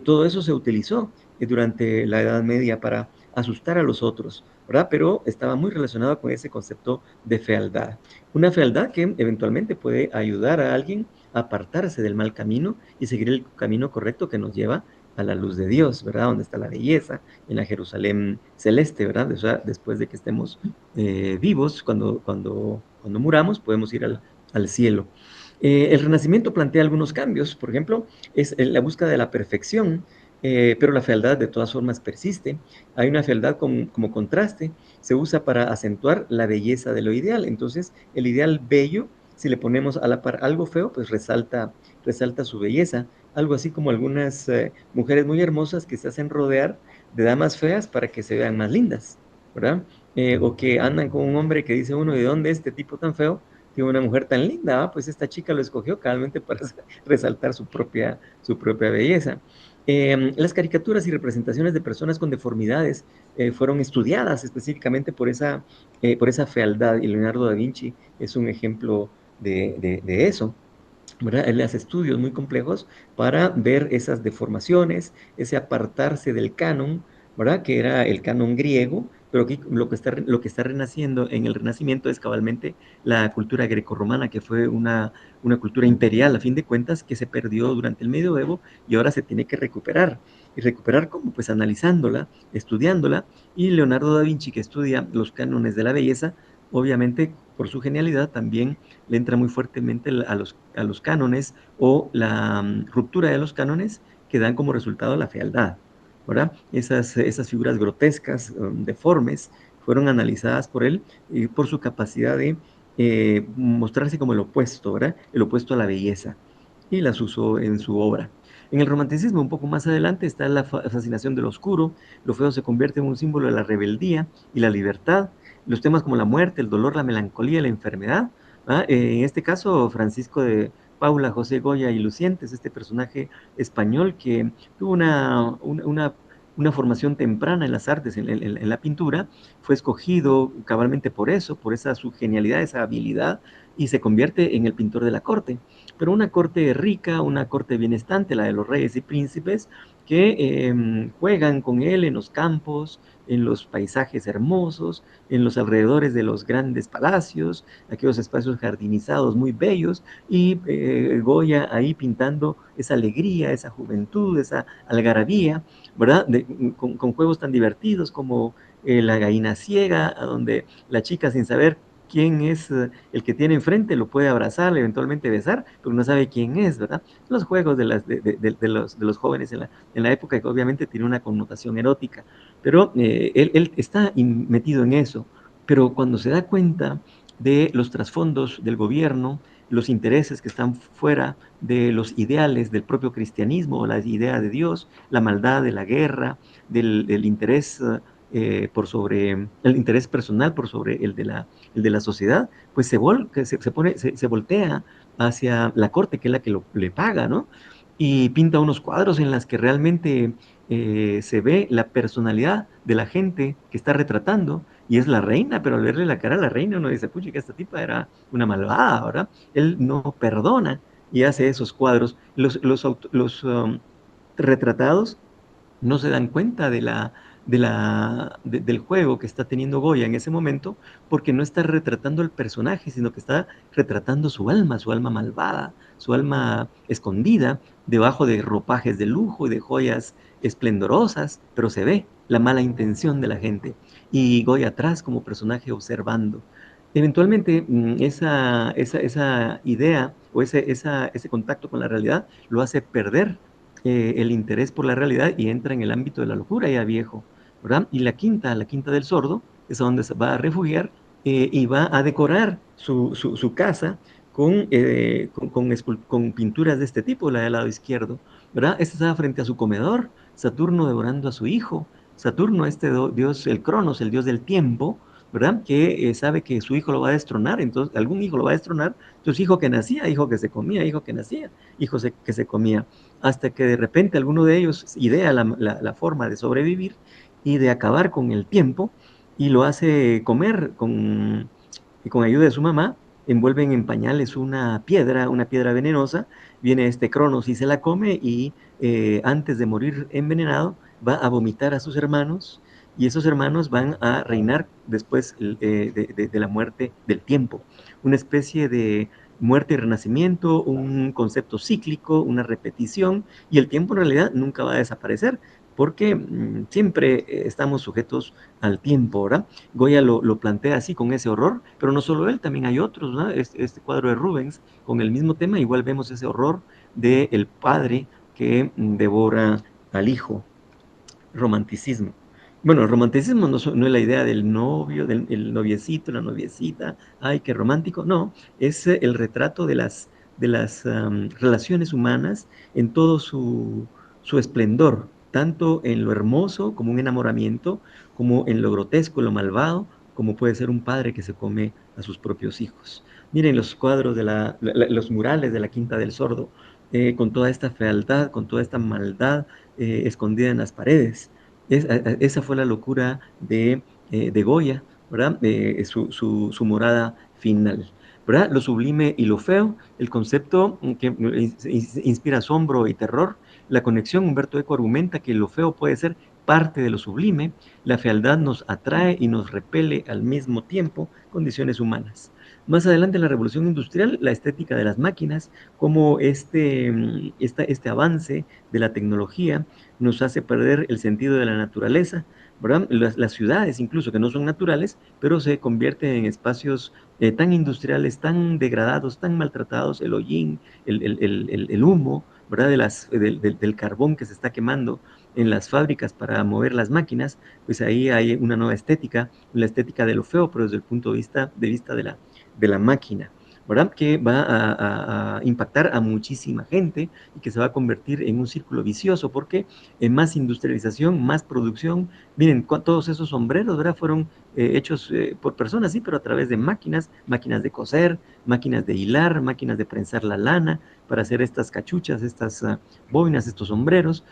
Todo eso se utilizó durante la Edad Media para asustar a los otros, ¿verdad? Pero estaba muy relacionado con ese concepto de fealdad. Una fealdad que eventualmente puede ayudar a alguien a apartarse del mal camino y seguir el camino correcto que nos lleva a la luz de Dios, ¿verdad? Donde está la belleza, en la Jerusalén celeste, ¿verdad? O sea, después de que estemos vivos, cuando muramos, podemos ir al cielo. El Renacimiento plantea algunos cambios, por ejemplo, es la búsqueda de la perfección, pero la fealdad de todas formas persiste. Hay una fealdad como contraste, se usa para acentuar la belleza de lo ideal. Entonces, el ideal bello, si le ponemos a la par algo feo, pues resalta su belleza. Algo así como algunas mujeres muy hermosas que se hacen rodear de damas feas para que se vean más lindas, ¿verdad? O que andan con un hombre que dice uno, ¿de dónde es este tipo tan feo? Tiene una mujer tan linda, ¿va? Pues esta chica lo escogió cabalmente para resaltar su propia belleza. Las caricaturas y representaciones de personas con deformidades fueron estudiadas específicamente por esa fealdad, y Leonardo da Vinci es un ejemplo de eso, ¿verdad? Él hace estudios muy complejos para ver esas deformaciones, ese apartarse del canon, ¿verdad? Que era el canon griego, pero aquí lo que está renaciendo en el Renacimiento es cabalmente la cultura grecorromana, que fue una cultura imperial, a fin de cuentas, que se perdió durante el medioevo y ahora se tiene que recuperar. ¿Y recuperar cómo? Pues analizándola, estudiándola, y Leonardo da Vinci, que estudia los cánones de la belleza, obviamente por su genialidad también le entra muy fuertemente a los cánones, o la ruptura de los cánones que dan como resultado la fealdad, ¿verdad? Esas figuras grotescas, deformes, fueron analizadas por él y por su capacidad de mostrarse como el opuesto, ¿verdad? El opuesto a la belleza, y las usó en su obra. En el romanticismo, un poco más adelante, está la fascinación del oscuro. Lo feo se convierte en un símbolo de la rebeldía y la libertad. Los temas como la muerte, el dolor, la melancolía, la enfermedad. En este caso, Francisco Paula José Goya y Lucientes, este personaje español que tuvo una formación temprana en las artes, en la pintura, fue escogido cabalmente por eso, por esa su genialidad, esa habilidad, y se convierte en el pintor de la corte. Pero una corte rica, una corte bienestante, la de los reyes y príncipes, que juegan con él en los campos, en los paisajes hermosos, en los alrededores de los grandes palacios, aquellos espacios jardinizados muy bellos, y Goya ahí pintando esa alegría, esa juventud, esa algarabía, ¿verdad? Con juegos tan divertidos como la gallina ciega, a donde la chica sin saber quién es el que tiene enfrente, lo puede abrazar, eventualmente besar, pero no sabe quién es, ¿verdad? Los juegos de los jóvenes en la época, que obviamente tiene una connotación erótica, pero él está metido en eso, pero cuando se da cuenta de los trasfondos del gobierno, los intereses que están fuera de los ideales del propio cristianismo, la idea de Dios, la maldad de la guerra, del interés por sobre el interés personal por sobre el de la sociedad, pues se voltea hacia la corte, que es la que le paga, ¿no? Y pinta unos cuadros en las que realmente se ve la personalidad de la gente que está retratando, y es la reina, pero al verle la cara a la reina uno dice, pucha, que esta tipa era una malvada, ¿verdad? Él no perdona y hace esos cuadros. Los retratados no se dan cuenta del juego que está teniendo Goya en ese momento, porque no está retratando el personaje, sino que está retratando su alma malvada, su alma escondida debajo de ropajes de lujo y de joyas esplendorosas, pero se ve la mala intención de la gente. Y Goya atrás como personaje observando. Eventualmente, esa idea o ese contacto con la realidad lo hace perder el interés por la realidad y entra en el ámbito de la locura ya viejo, ¿verdad? Y la quinta del sordo, es a donde se va a refugiar y va a decorar su casa con pinturas de este tipo, la del lado izquierdo, ¿verdad? Esta está frente a su comedor, Saturno devorando a su hijo, Saturno, dios, el Cronos, el dios del tiempo, ¿verdad? Que sabe que su hijo lo va a destronar, entonces algún hijo lo va a destronar, entonces hijo que nacía, hijo que se comía, hijo que nacía, que se comía, hasta que de repente alguno de ellos idea la forma de sobrevivir y de acabar con el tiempo, y lo hace comer con ayuda de su mamá, envuelven en pañales una piedra venenosa, viene este Cronos y se la come, y antes de morir envenenado va a vomitar a sus hermanos, y esos hermanos van a reinar después de la muerte del tiempo, una especie de muerte y renacimiento, un concepto cíclico, una repetición, y el tiempo en realidad nunca va a desaparecer, porque siempre estamos sujetos al tiempo, ¿verdad? Goya lo plantea así, con ese horror, pero no solo él, también hay otros, ¿no? Este cuadro de Rubens, con el mismo tema, igual vemos ese horror del padre que devora al hijo. Romanticismo. Bueno, el romanticismo no es la idea del novio, del noviecito, la noviecita, ay, qué romántico, no, es el retrato de las relaciones humanas en todo su esplendor, tanto en lo hermoso como un enamoramiento, como en lo grotesco, lo malvado, como puede ser un padre que se come a sus propios hijos. Miren los cuadros los murales de la Quinta del Sordo, con toda esta fealdad, con toda esta maldad escondida en las paredes. Esa fue la locura de Goya, ¿verdad? Su morada final, ¿verdad? Lo sublime y lo feo, el concepto que inspira asombro y terror, la conexión, Humberto Eco argumenta que lo feo puede ser parte de lo sublime, la fealdad nos atrae y nos repele al mismo tiempo, condiciones humanas. Más adelante en la Revolución Industrial, la estética de las máquinas, como este avance de la tecnología nos hace perder el sentido de la naturaleza, ¿verdad? Las ciudades incluso que no son naturales, pero se convierten en espacios tan industriales, tan degradados, tan maltratados, el hollín, el humo, ¿verdad? Del carbón que se está quemando en las fábricas para mover las máquinas, pues ahí hay una nueva estética, la estética de lo feo, pero desde el punto de vista de la máquina. ¿verdad? Que va a impactar a muchísima gente y que se va a convertir en un círculo vicioso, porque más industrialización, más producción. Miren, todos esos sombreros, ¿verdad? Fueron hechos por personas, sí, pero a través de máquinas, máquinas de coser, máquinas de hilar, máquinas de prensar la lana para hacer estas cachuchas, estas boinas, estos sombreros,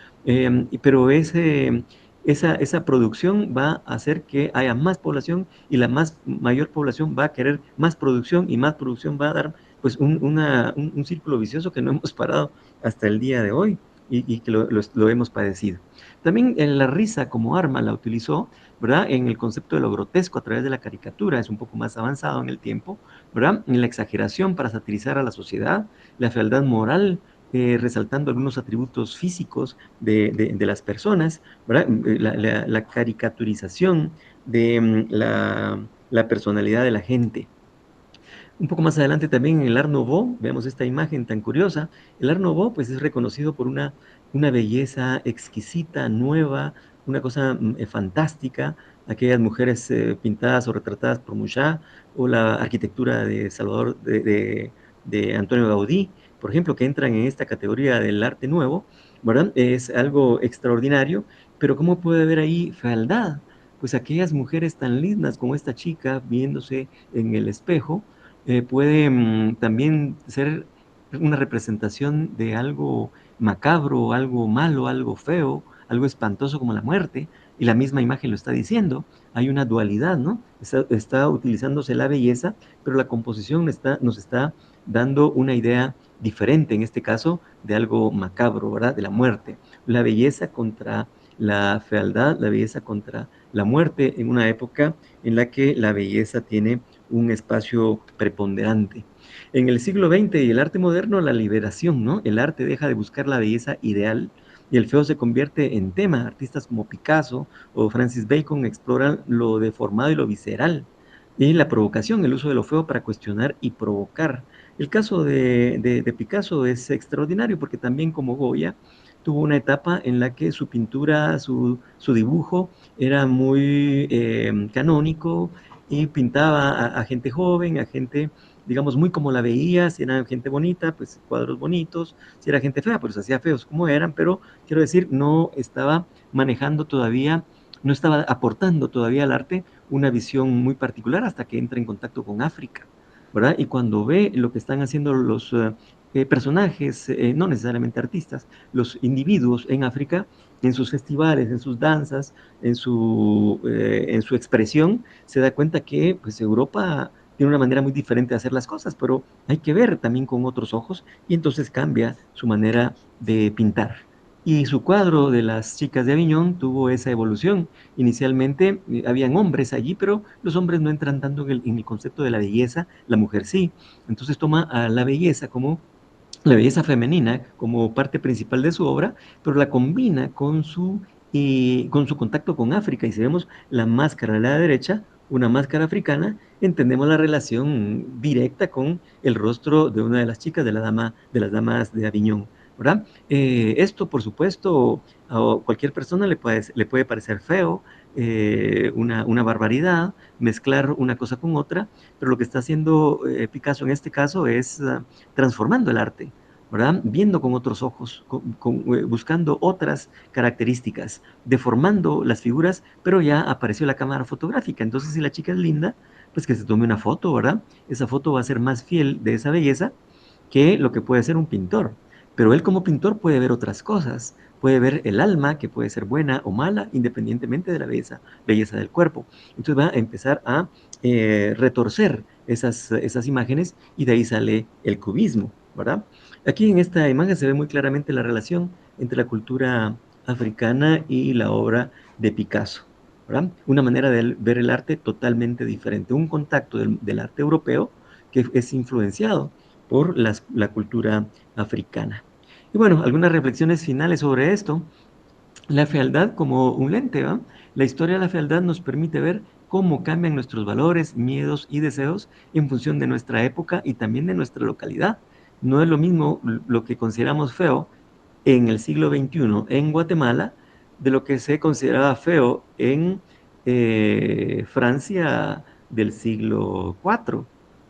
pero esa producción va a hacer que haya más población y la mayor población va a querer más producción y más producción va a dar pues un círculo vicioso que no hemos parado hasta el día de hoy y que lo hemos padecido. También la risa como arma la utilizó, ¿verdad? En el concepto de lo grotesco a través de la caricatura, es un poco más avanzado en el tiempo, ¿verdad? En la exageración para satirizar a la sociedad, la fealdad moral, resaltando algunos atributos físicos de las personas, ¿verdad? La caricaturización de la personalidad de la gente. Un poco más adelante también en el Art Nouveau, veamos esta imagen tan curiosa. El Art Nouveau pues es reconocido por una belleza exquisita, nueva, una cosa fantástica. Aquellas mujeres pintadas o retratadas por Mucha, o la arquitectura de Salvador, de Antonio Gaudí, por ejemplo, que entran en esta categoría del arte nuevo, ¿verdad? Es algo extraordinario, pero ¿cómo puede haber ahí fealdad? Pues aquellas mujeres tan lindas como esta chica viéndose en el espejo, puede también ser una representación de algo macabro, algo malo, algo feo, algo espantoso como la muerte, y la misma imagen lo está diciendo. Hay una dualidad, ¿no? Está utilizándose la belleza, pero la composición nos está dando una idea diferente, en este caso, de algo macabro, ¿verdad? De la muerte. La belleza contra la fealdad, la belleza contra la muerte, en una época en la que la belleza tiene un espacio preponderante. En el siglo XX y el arte moderno, la liberación, ¿no? El arte deja de buscar la belleza ideal y el feo se convierte en tema. Artistas como Picasso o Francis Bacon exploran lo deformado y lo visceral. Y la provocación, el uso de lo feo para cuestionar y provocar. El caso de Picasso es extraordinario porque también como Goya tuvo una etapa en la que su pintura, su dibujo era muy canónico, y pintaba a gente joven, a gente, digamos, muy como la veía. Si era gente bonita, pues cuadros bonitos; si era gente fea, pues hacía feos como eran, pero quiero decir, no estaba manejando todavía, no estaba aportando todavía al arte una visión muy particular hasta que entra en contacto con África, ¿verdad? Y cuando ve lo que están haciendo los personajes, no necesariamente artistas, los individuos en África, en sus festivales, en sus danzas, en su expresión, se da cuenta que pues, Europa tiene una manera muy diferente de hacer las cosas, pero hay que ver también con otros ojos, y entonces cambia su manera de pintar. Y su cuadro de las chicas de Aviñón tuvo esa evolución. Inicialmente habían hombres allí, pero los hombres no entran tanto en el concepto de la belleza, la mujer sí. Entonces toma a la belleza como la belleza femenina como parte principal de su obra, pero la combina con su contacto con África. Y si vemos la máscara a la derecha, una máscara africana, entendemos la relación directa con el rostro de una de las chicas, de las damas de Aviñón, ¿verdad? Esto, por supuesto, a cualquier persona le puede parecer feo, una barbaridad, mezclar una cosa con otra, pero lo que está haciendo Picasso en este caso es transformando el arte, ¿verdad? Viendo con otros ojos, buscando otras características, deformando las figuras, pero ya apareció la cámara fotográfica. Entonces, si la chica es linda, pues que se tome una foto, ¿verdad? Esa foto va a ser más fiel de esa belleza que lo que puede ser un pintor. Pero él como pintor puede ver otras cosas, puede ver el alma, que puede ser buena o mala, independientemente de la belleza del cuerpo. Entonces va a empezar a retorcer esas imágenes, y de ahí sale el cubismo, ¿verdad? Aquí en esta imagen se ve muy claramente la relación entre la cultura africana y la obra de Picasso, ¿verdad? Una manera de ver el arte totalmente diferente, un contacto del arte europeo que es influenciado por la cultura africana. Y bueno, algunas reflexiones finales sobre esto. La fealdad como un lente, ¿va? La historia de la fealdad nos permite ver cómo cambian nuestros valores, miedos y deseos en función de nuestra época y también de nuestra localidad. No es lo mismo lo que consideramos feo en el siglo XXI en Guatemala de lo que se consideraba feo en Francia del siglo IV,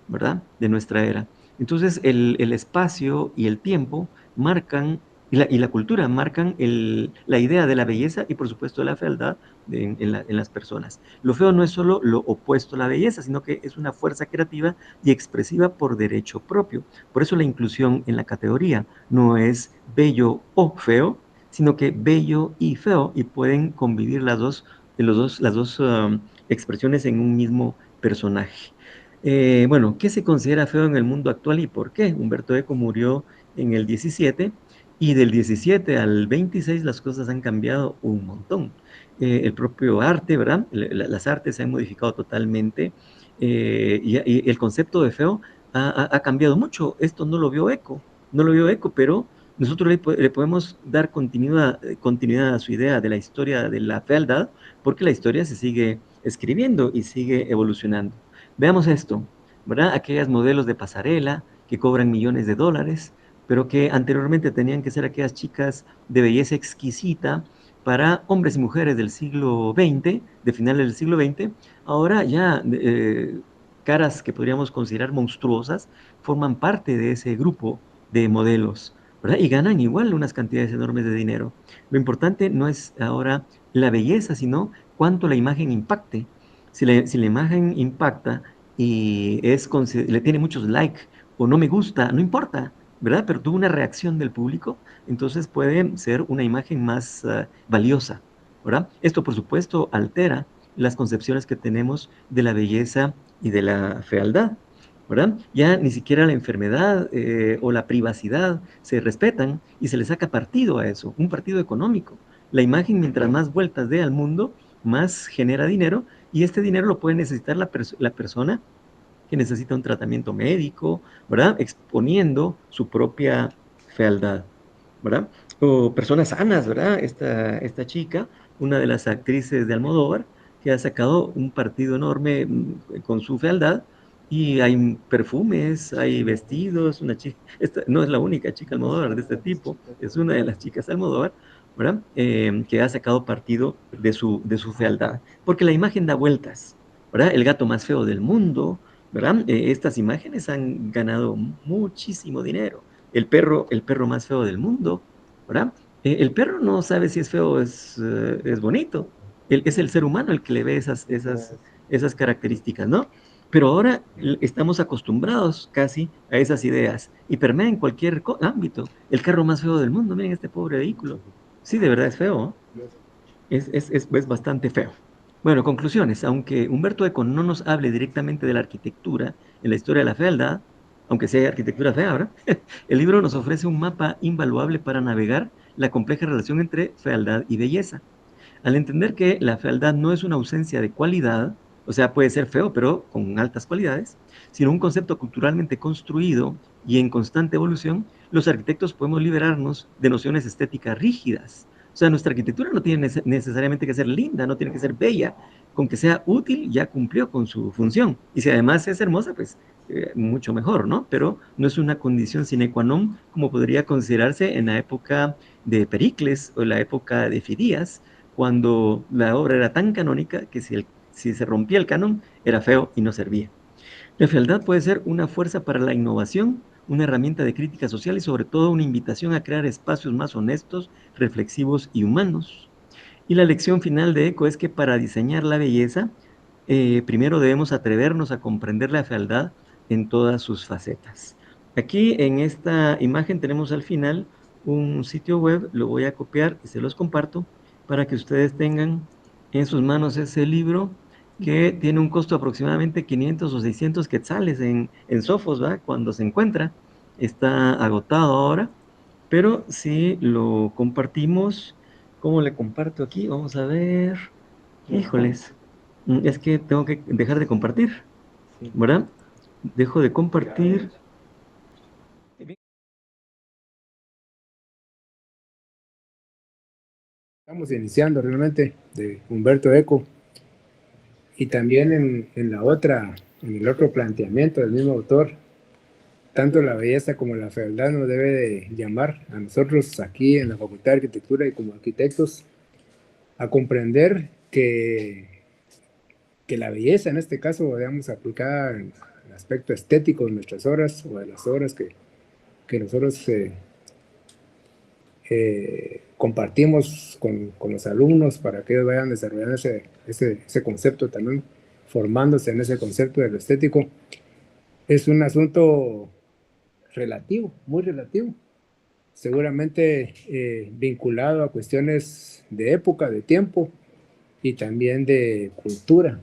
¿verdad? De nuestra era. Entonces, el espacio y el tiempo marcan, y la cultura marcan la idea de la belleza y, por supuesto, de la fealdad en las personas. Lo feo no es solo lo opuesto a la belleza, sino que es una fuerza creativa y expresiva por derecho propio. Por eso la inclusión en la categoría no es bello o feo, sino que bello y feo, y pueden convivir las dos expresiones en un mismo personaje. Bueno, ¿qué se considera feo en el mundo actual y por qué? Humberto Eco murió en el 17 y del 17 al 26 las cosas han cambiado un montón. El propio arte, ¿verdad? Las artes se han modificado totalmente y el concepto de feo ha cambiado mucho. Esto no lo vio Eco, no lo vio Eco, pero nosotros le podemos dar continuidad a su idea de la historia de la fealdad porque la historia se sigue escribiendo y sigue evolucionando. Veamos esto, ¿verdad? Aquellos modelos de pasarela que cobran millones de dólares, pero que anteriormente tenían que ser aquellas chicas de belleza exquisita para hombres y mujeres del siglo XX, de finales del siglo XX, ahora ya caras que podríamos considerar monstruosas forman parte de ese grupo de modelos, ¿verdad? Y ganan igual unas cantidades enormes de dinero. Lo importante no es ahora la belleza, sino cuánto la imagen impacte. Si la imagen impacta y le tiene muchos likes o no me gusta, no importa, ¿verdad? Pero tuvo una reacción del público, entonces puede ser una imagen más valiosa, ¿verdad? Esto, por supuesto, altera las concepciones que tenemos de la belleza y de la fealdad, ¿verdad? Ya ni siquiera la enfermedad o la privacidad se respetan y se le saca partido a eso, un partido económico. La imagen, mientras más vueltas dé al mundo, más genera dinero y este dinero lo puede necesitar la persona que necesita un tratamiento médico, ¿verdad? Exponiendo su propia fealdad, ¿verdad? O personas sanas, ¿verdad? Esta chica, una de las actrices de Almodóvar, que ha sacado un partido enorme con su fealdad, y hay perfumes, hay vestidos, una chica, esta no es la única chica Almodóvar de este tipo, es una de las chicas Almodóvar, ¿verdad? Que ha sacado partido de su fealdad, porque la imagen da vueltas, ¿verdad? El gato más feo del mundo, ¿verdad? Estas imágenes han ganado muchísimo dinero. El perro más feo del mundo, ¿verdad? El perro no sabe si es feo o es bonito. Es el ser humano el que le ve esas características, ¿no? Pero ahora estamos acostumbrados casi a esas ideas y permea en cualquier ámbito. El carro más feo del mundo, miren este pobre vehículo. Sí, de verdad es feo, ¿no? Es bastante feo. Bueno, conclusiones. Aunque Humberto Eco no nos hable directamente de la arquitectura en la historia de la fealdad, aunque sea arquitectura fea, ¿verdad? El libro nos ofrece un mapa invaluable para navegar la compleja relación entre fealdad y belleza. Al entender que la fealdad no es una ausencia de cualidad, o sea, puede ser feo, pero con altas cualidades, sino un concepto culturalmente construido y en constante evolución, los arquitectos podemos liberarnos de nociones estéticas rígidas. O sea, nuestra arquitectura no tiene necesariamente que ser linda, no tiene que ser bella, con que sea útil ya cumplió con su función. Y si además es hermosa, pues mucho mejor, ¿no? Pero no es una condición sine qua non como podría considerarse en la época de Pericles o la época de Fidías, cuando la obra era tan canónica que si se rompía el canon era feo y no servía. La fealdad puede ser una fuerza para la innovación, una herramienta de crítica social y sobre todo una invitación a crear espacios más honestos, reflexivos y humanos. Y la lección final de Eco es que para diseñar la belleza, primero debemos atrevernos a comprender la fealdad en todas sus facetas. Aquí en esta imagen tenemos al final un sitio web, lo voy a copiar y se los comparto para que ustedes tengan en sus manos ese libro que tiene un costo aproximadamente 500 o 600 quetzales en Sofos, ¿verdad? Cuando se encuentra, está agotado ahora, pero si lo compartimos, ¿cómo le comparto aquí? Vamos a ver. Híjoles, es que tengo que dejar de compartir, ¿verdad? Dejo de compartir. Estamos iniciando realmente de Humberto Eco y también en el otro planteamiento del mismo autor, tanto la belleza como la fealdad nos debe de llamar a nosotros aquí en la Facultad de Arquitectura y como arquitectos a comprender que la belleza en este caso, digamos, aplicada el aspecto estético de nuestras obras o de las obras que nosotros compartimos con los alumnos para que ellos vayan desarrollando ese concepto también, formándose en ese concepto de lo estético. Es un asunto relativo, muy relativo, seguramente vinculado a cuestiones de época, de tiempo y también de cultura,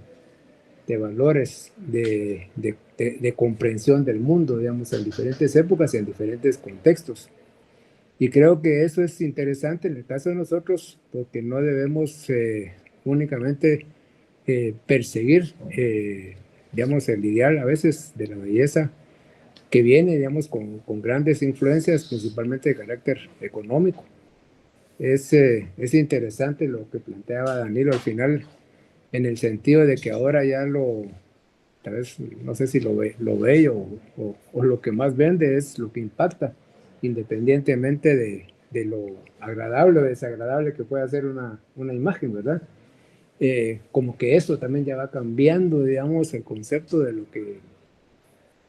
de valores, de comprensión del mundo, digamos, en diferentes épocas y en diferentes contextos. Y creo que eso es interesante en el caso de nosotros, porque no debemos únicamente perseguir, digamos, el ideal a veces de la belleza que viene, digamos, con grandes influencias, principalmente de carácter económico. Es interesante lo que planteaba Danilo al final, en el sentido de que ahora ya tal vez, no sé si lo bello o lo que más vende es lo que impacta, independientemente de lo agradable o desagradable que pueda ser una imagen, ¿verdad? Como que eso también ya va cambiando, digamos, el concepto de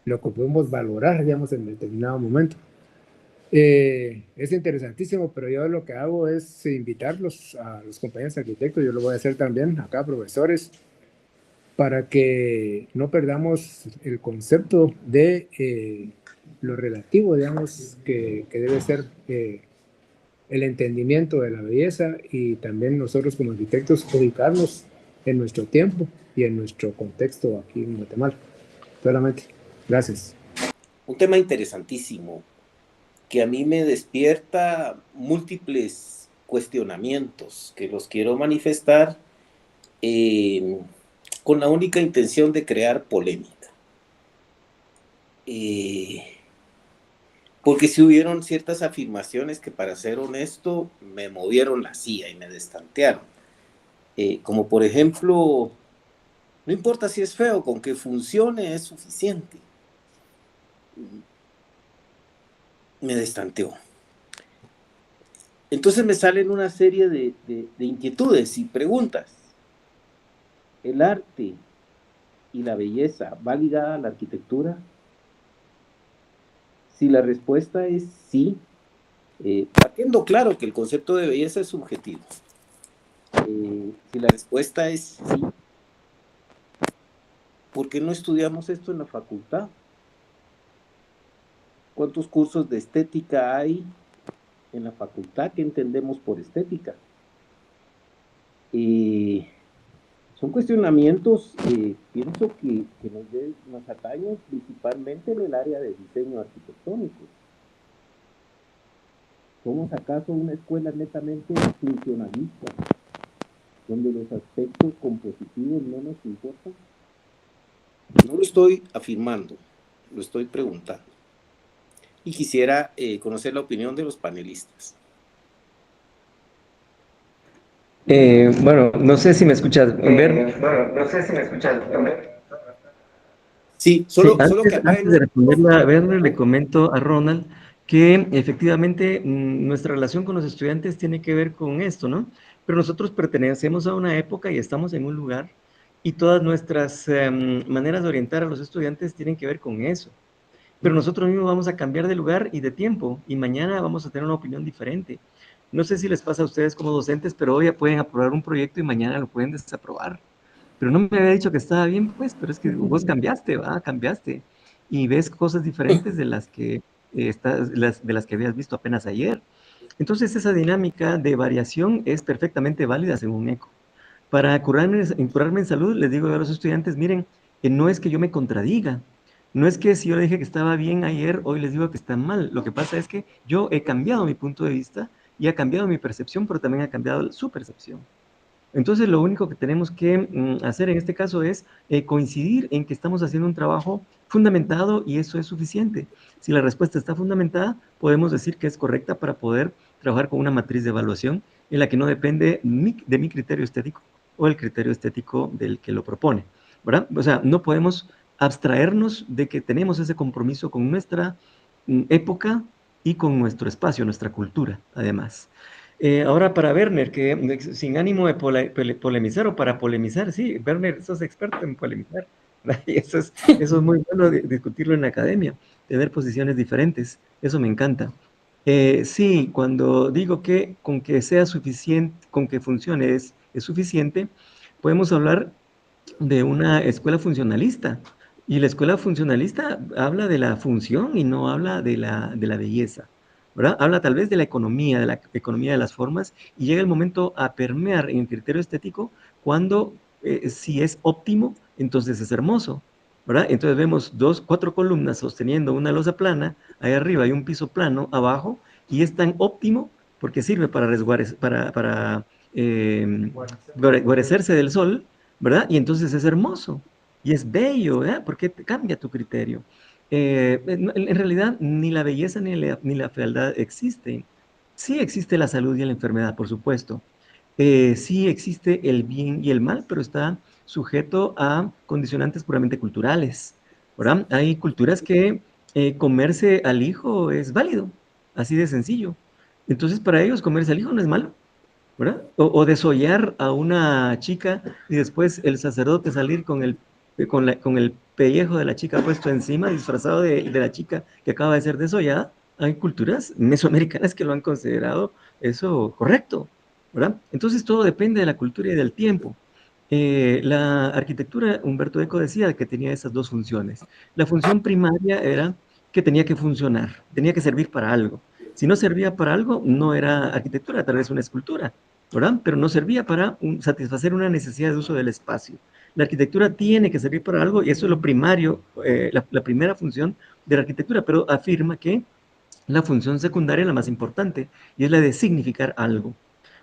lo que podemos valorar, digamos, en determinado momento. Es interesantísimo, pero yo lo que hago es invitarlos a los compañeros arquitectos, yo lo voy a hacer también acá, profesores, para que no perdamos el concepto de lo relativo, digamos, que debe ser el entendimiento de la belleza, y también nosotros como arquitectos ubicarnos en nuestro tiempo y en nuestro contexto aquí en Guatemala. Solamente. Gracias. Un tema interesantísimo que a mí me despierta múltiples cuestionamientos que los quiero manifestar con la única intención de crear polémica. Porque si hubieron ciertas afirmaciones que, para ser honesto, me movieron la silla y me destantearon. Como por ejemplo, no importa si es feo, con que funcione es suficiente. Me destanteó. Entonces me salen una serie de inquietudes y preguntas. ¿El arte y la belleza va ligada a la arquitectura? Si la respuesta es sí, partiendo claro que el concepto de belleza es subjetivo. Si la respuesta es sí, ¿por qué no estudiamos esto en la facultad? ¿Cuántos cursos de estética hay en la facultad? ¿Qué entendemos por estética? Son cuestionamientos pienso que nos atañen principalmente en el área de diseño arquitectónico. ¿Somos acaso una escuela netamente funcionalista, donde los aspectos compositivos no nos importan? No lo estoy afirmando, lo estoy preguntando. Y quisiera conocer la opinión de los panelistas. Bueno, no sé si me escuchas, Ver. Sí, Sí, solo que antes de responderla a Werner, le comento a Ronald que efectivamente nuestra relación con los estudiantes tiene que ver con esto, ¿no? Pero nosotros pertenecemos a una época y estamos en un lugar, y todas nuestras maneras de orientar a los estudiantes tienen que ver con eso. Pero nosotros mismos vamos a cambiar de lugar y de tiempo, y mañana vamos a tener una opinión diferente. No sé si les pasa a ustedes como docentes, pero hoy ya pueden aprobar un proyecto y mañana lo pueden desaprobar. Pero no me había dicho que estaba bien, pues, pero es que vos cambiaste, cambiaste. Y ves cosas diferentes de las que, de las que habías visto apenas ayer. Entonces, esa dinámica de variación es perfectamente válida según ECO. Para curarme en salud, les digo a los estudiantes, miren, que no es que yo me contradiga, no es que si yo le dije que estaba bien ayer, hoy les digo que está mal. Lo que pasa es que yo he cambiado mi punto de vista y ha cambiado mi percepción, pero también ha cambiado su percepción. Entonces, lo único que tenemos que hacer en este caso es coincidir en que estamos haciendo un trabajo fundamentado, y eso es suficiente. Si la respuesta está fundamentada, podemos decir que es correcta para poder trabajar con una matriz de evaluación en la que no depende de mi criterio estético o el criterio estético del que lo propone, ¿verdad? O sea, no podemos abstraernos de que tenemos ese compromiso con nuestra época y con nuestro espacio, nuestra cultura, además. Ahora para Werner, que sin ánimo de polemizar o para polemizar, sí, Werner, sos experto en polemizar. Y eso es muy bueno discutirlo en la academia, tener posiciones diferentes, eso me encanta. Sí, cuando digo que con que sea suficiente, con que funcione es suficiente, podemos hablar de una escuela funcionalista. Y la escuela funcionalista habla de la función y no habla de la belleza, ¿verdad? Habla tal vez de la economía de las formas, y llega el momento a permear en el criterio estético cuando si es óptimo, entonces es hermoso, ¿verdad? Entonces vemos cuatro columnas sosteniendo una losa plana, ahí arriba hay un piso plano abajo, y es tan óptimo porque sirve para guarecerse del sol, ¿verdad? Y entonces es hermoso y es bello, ¿verdad? Porque te cambia tu criterio. En realidad, ni la belleza ni la fealdad existen. Sí existe la salud y la enfermedad, por supuesto. Sí existe el bien y el mal, pero está sujeto a condicionantes puramente culturales, ¿verdad? Hay culturas que comerse al hijo es válido, así de sencillo. Entonces, para ellos comerse al hijo no es malo, ¿verdad? O desollar a una chica y después el sacerdote salir con el pellejo de la chica puesto encima, disfrazado de la chica que acaba de ser desollada. Hay culturas mesoamericanas que lo han considerado eso correcto, ¿verdad? Entonces todo depende de la cultura y del tiempo. La arquitectura, Humberto Eco decía que tenía esas dos funciones. La función primaria era que tenía que funcionar, tenía que servir para algo. Si no servía para algo, no era arquitectura, tal vez una escultura, ¿verdad? Pero no servía para satisfacer una necesidad de uso del espacio. La arquitectura tiene que servir para algo y eso es lo primario, la primera función de la arquitectura, pero afirma que la función secundaria es la más importante y es la de significar algo,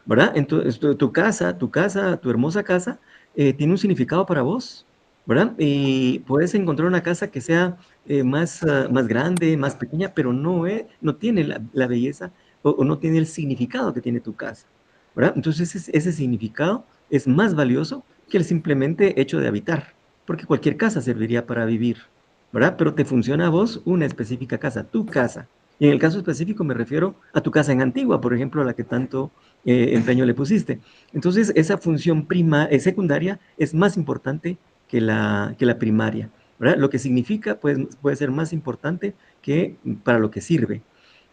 ¿verdad? Entonces, tu hermosa casa, tiene un significado para vos, ¿verdad? Y puedes encontrar una casa que sea más grande, más pequeña, pero no tiene la belleza o no tiene el significado que tiene tu casa, ¿verdad? Entonces ese significado es más valioso que el simplemente hecho de habitar, porque cualquier casa serviría para vivir, ¿verdad? Pero te funciona a vos una específica casa, tu casa. Y en el caso específico me refiero a tu casa en Antigua, por ejemplo, a la que tanto empeño le pusiste. Entonces, esa función secundaria es más importante que la primaria, ¿verdad? Lo que significa puede ser más importante que para lo que sirve.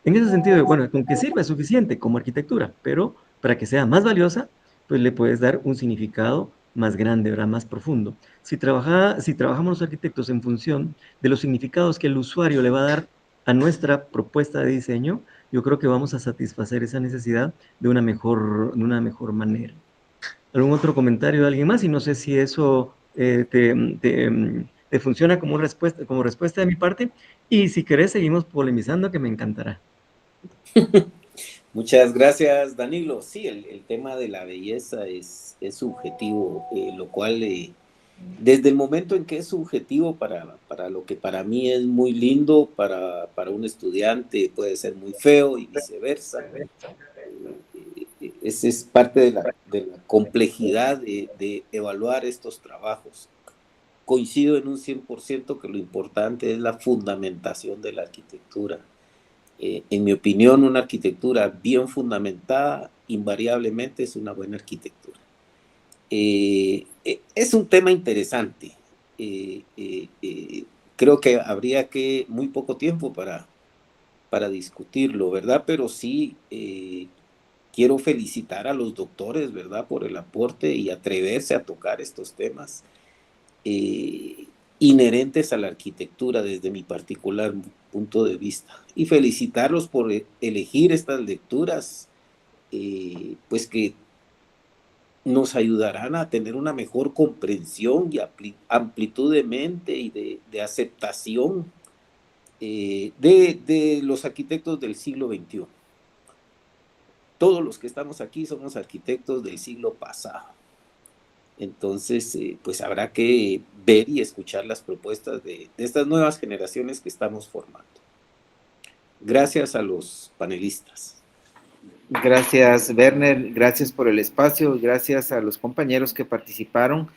En ese sentido, bueno, con que sirva es suficiente como arquitectura, pero para que sea más valiosa, pues le puedes dar un significado más grande, ¿verdad? Más profundo. Si trabajamos los arquitectos en función de los significados que el usuario le va a dar a nuestra propuesta de diseño, yo creo que vamos a satisfacer esa necesidad de una mejor manera. ¿Algún otro comentario de alguien más? Y no sé si eso te funciona como respuesta de mi parte. Y si querés, seguimos polemizando, que me encantará. Muchas gracias, Danilo. Sí, el tema de la belleza es subjetivo, lo cual desde el momento en que es subjetivo para lo que para mí es muy lindo, para un estudiante puede ser muy feo y viceversa. Esa es parte de la complejidad de evaluar estos trabajos. Coincido en un 100% que lo importante es la fundamentación de la arquitectura. En mi opinión, una arquitectura bien fundamentada invariablemente es una buena arquitectura. Es un tema interesante. Creo que habría muy poco tiempo para discutirlo, ¿verdad? Pero sí, quiero felicitar a los doctores, ¿verdad? Por el aporte y atreverse a tocar estos temas inherentes a la arquitectura desde mi particular punto de vista. Y felicitarlos por elegir estas lecturas, pues que nos ayudarán a tener una mejor comprensión y amplitud de mente y de aceptación de los arquitectos del siglo XXI. Todos los que estamos aquí somos arquitectos del siglo pasado. Entonces, pues habrá que ver y escuchar las propuestas de estas nuevas generaciones que estamos formando. Gracias a los panelistas. Gracias, Werner, gracias por el espacio, gracias a los compañeros que participaron.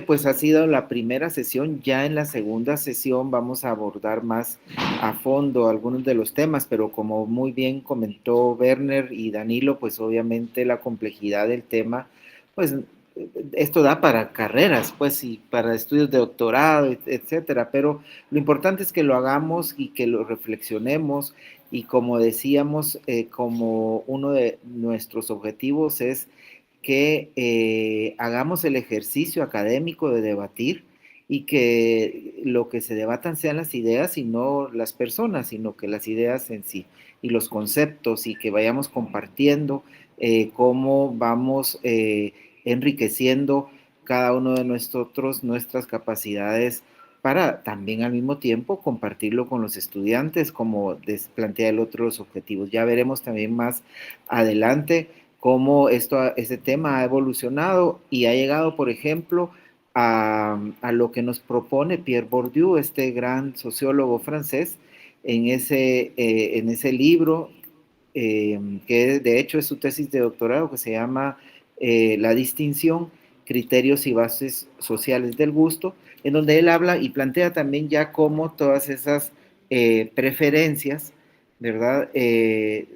Pues ha sido la primera sesión. Ya en la segunda sesión vamos a abordar más a fondo algunos de los temas, pero como muy bien comentó Werner y Danilo, pues obviamente la complejidad del tema pues esto da para carreras, pues, y para estudios de doctorado, etcétera, pero lo importante es que lo hagamos y que lo reflexionemos, y como decíamos, como uno de nuestros objetivos es que hagamos el ejercicio académico de debatir, y que lo que se debatan sean las ideas y no las personas, sino que las ideas en sí y los conceptos, y que vayamos compartiendo cómo vamos enriqueciendo cada uno de nosotros nuestras capacidades, para también al mismo tiempo compartirlo con los estudiantes, como plantea el otro los objetivos. Ya veremos también más adelante cómo este tema ha evolucionado y ha llegado, por ejemplo, a lo que nos propone Pierre Bourdieu, este gran sociólogo francés, en ese libro, que de hecho es su tesis de doctorado, que se llama La distinción, criterios y bases sociales del gusto, en donde él habla y plantea también ya cómo todas esas preferencias, ¿verdad?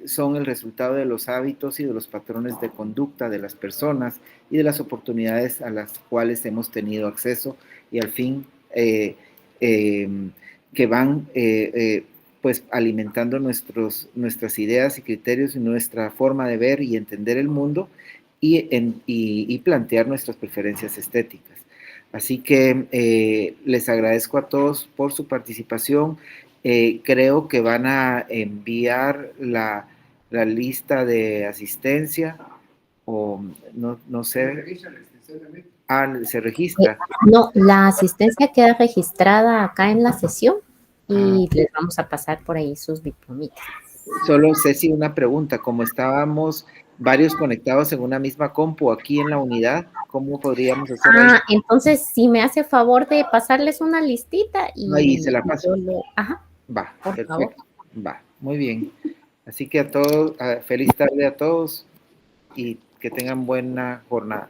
Son el resultado de los hábitos y de los patrones de conducta de las personas y de las oportunidades a las cuales hemos tenido acceso, y al fin que van pues alimentando nuestras ideas y criterios y nuestra forma de ver y entender el mundo, y plantear nuestras preferencias estéticas. Así que les agradezco a todos por su participación. Creo que van a enviar la lista de asistencia, o no sé. Se registra. No, la asistencia queda registrada acá en la sesión y les vamos a pasar por ahí sus diplomitas. Solo Ceci, una pregunta, como estábamos varios conectados en una misma compu aquí en la unidad, ¿cómo podríamos hacer ahí? Entonces, si me hace favor de pasarles una listita y ahí se la paso. Ajá. Va, por perfecto. favor. Va, muy bien. Así que a todos, feliz tarde a todos, y que tengan buena jornada.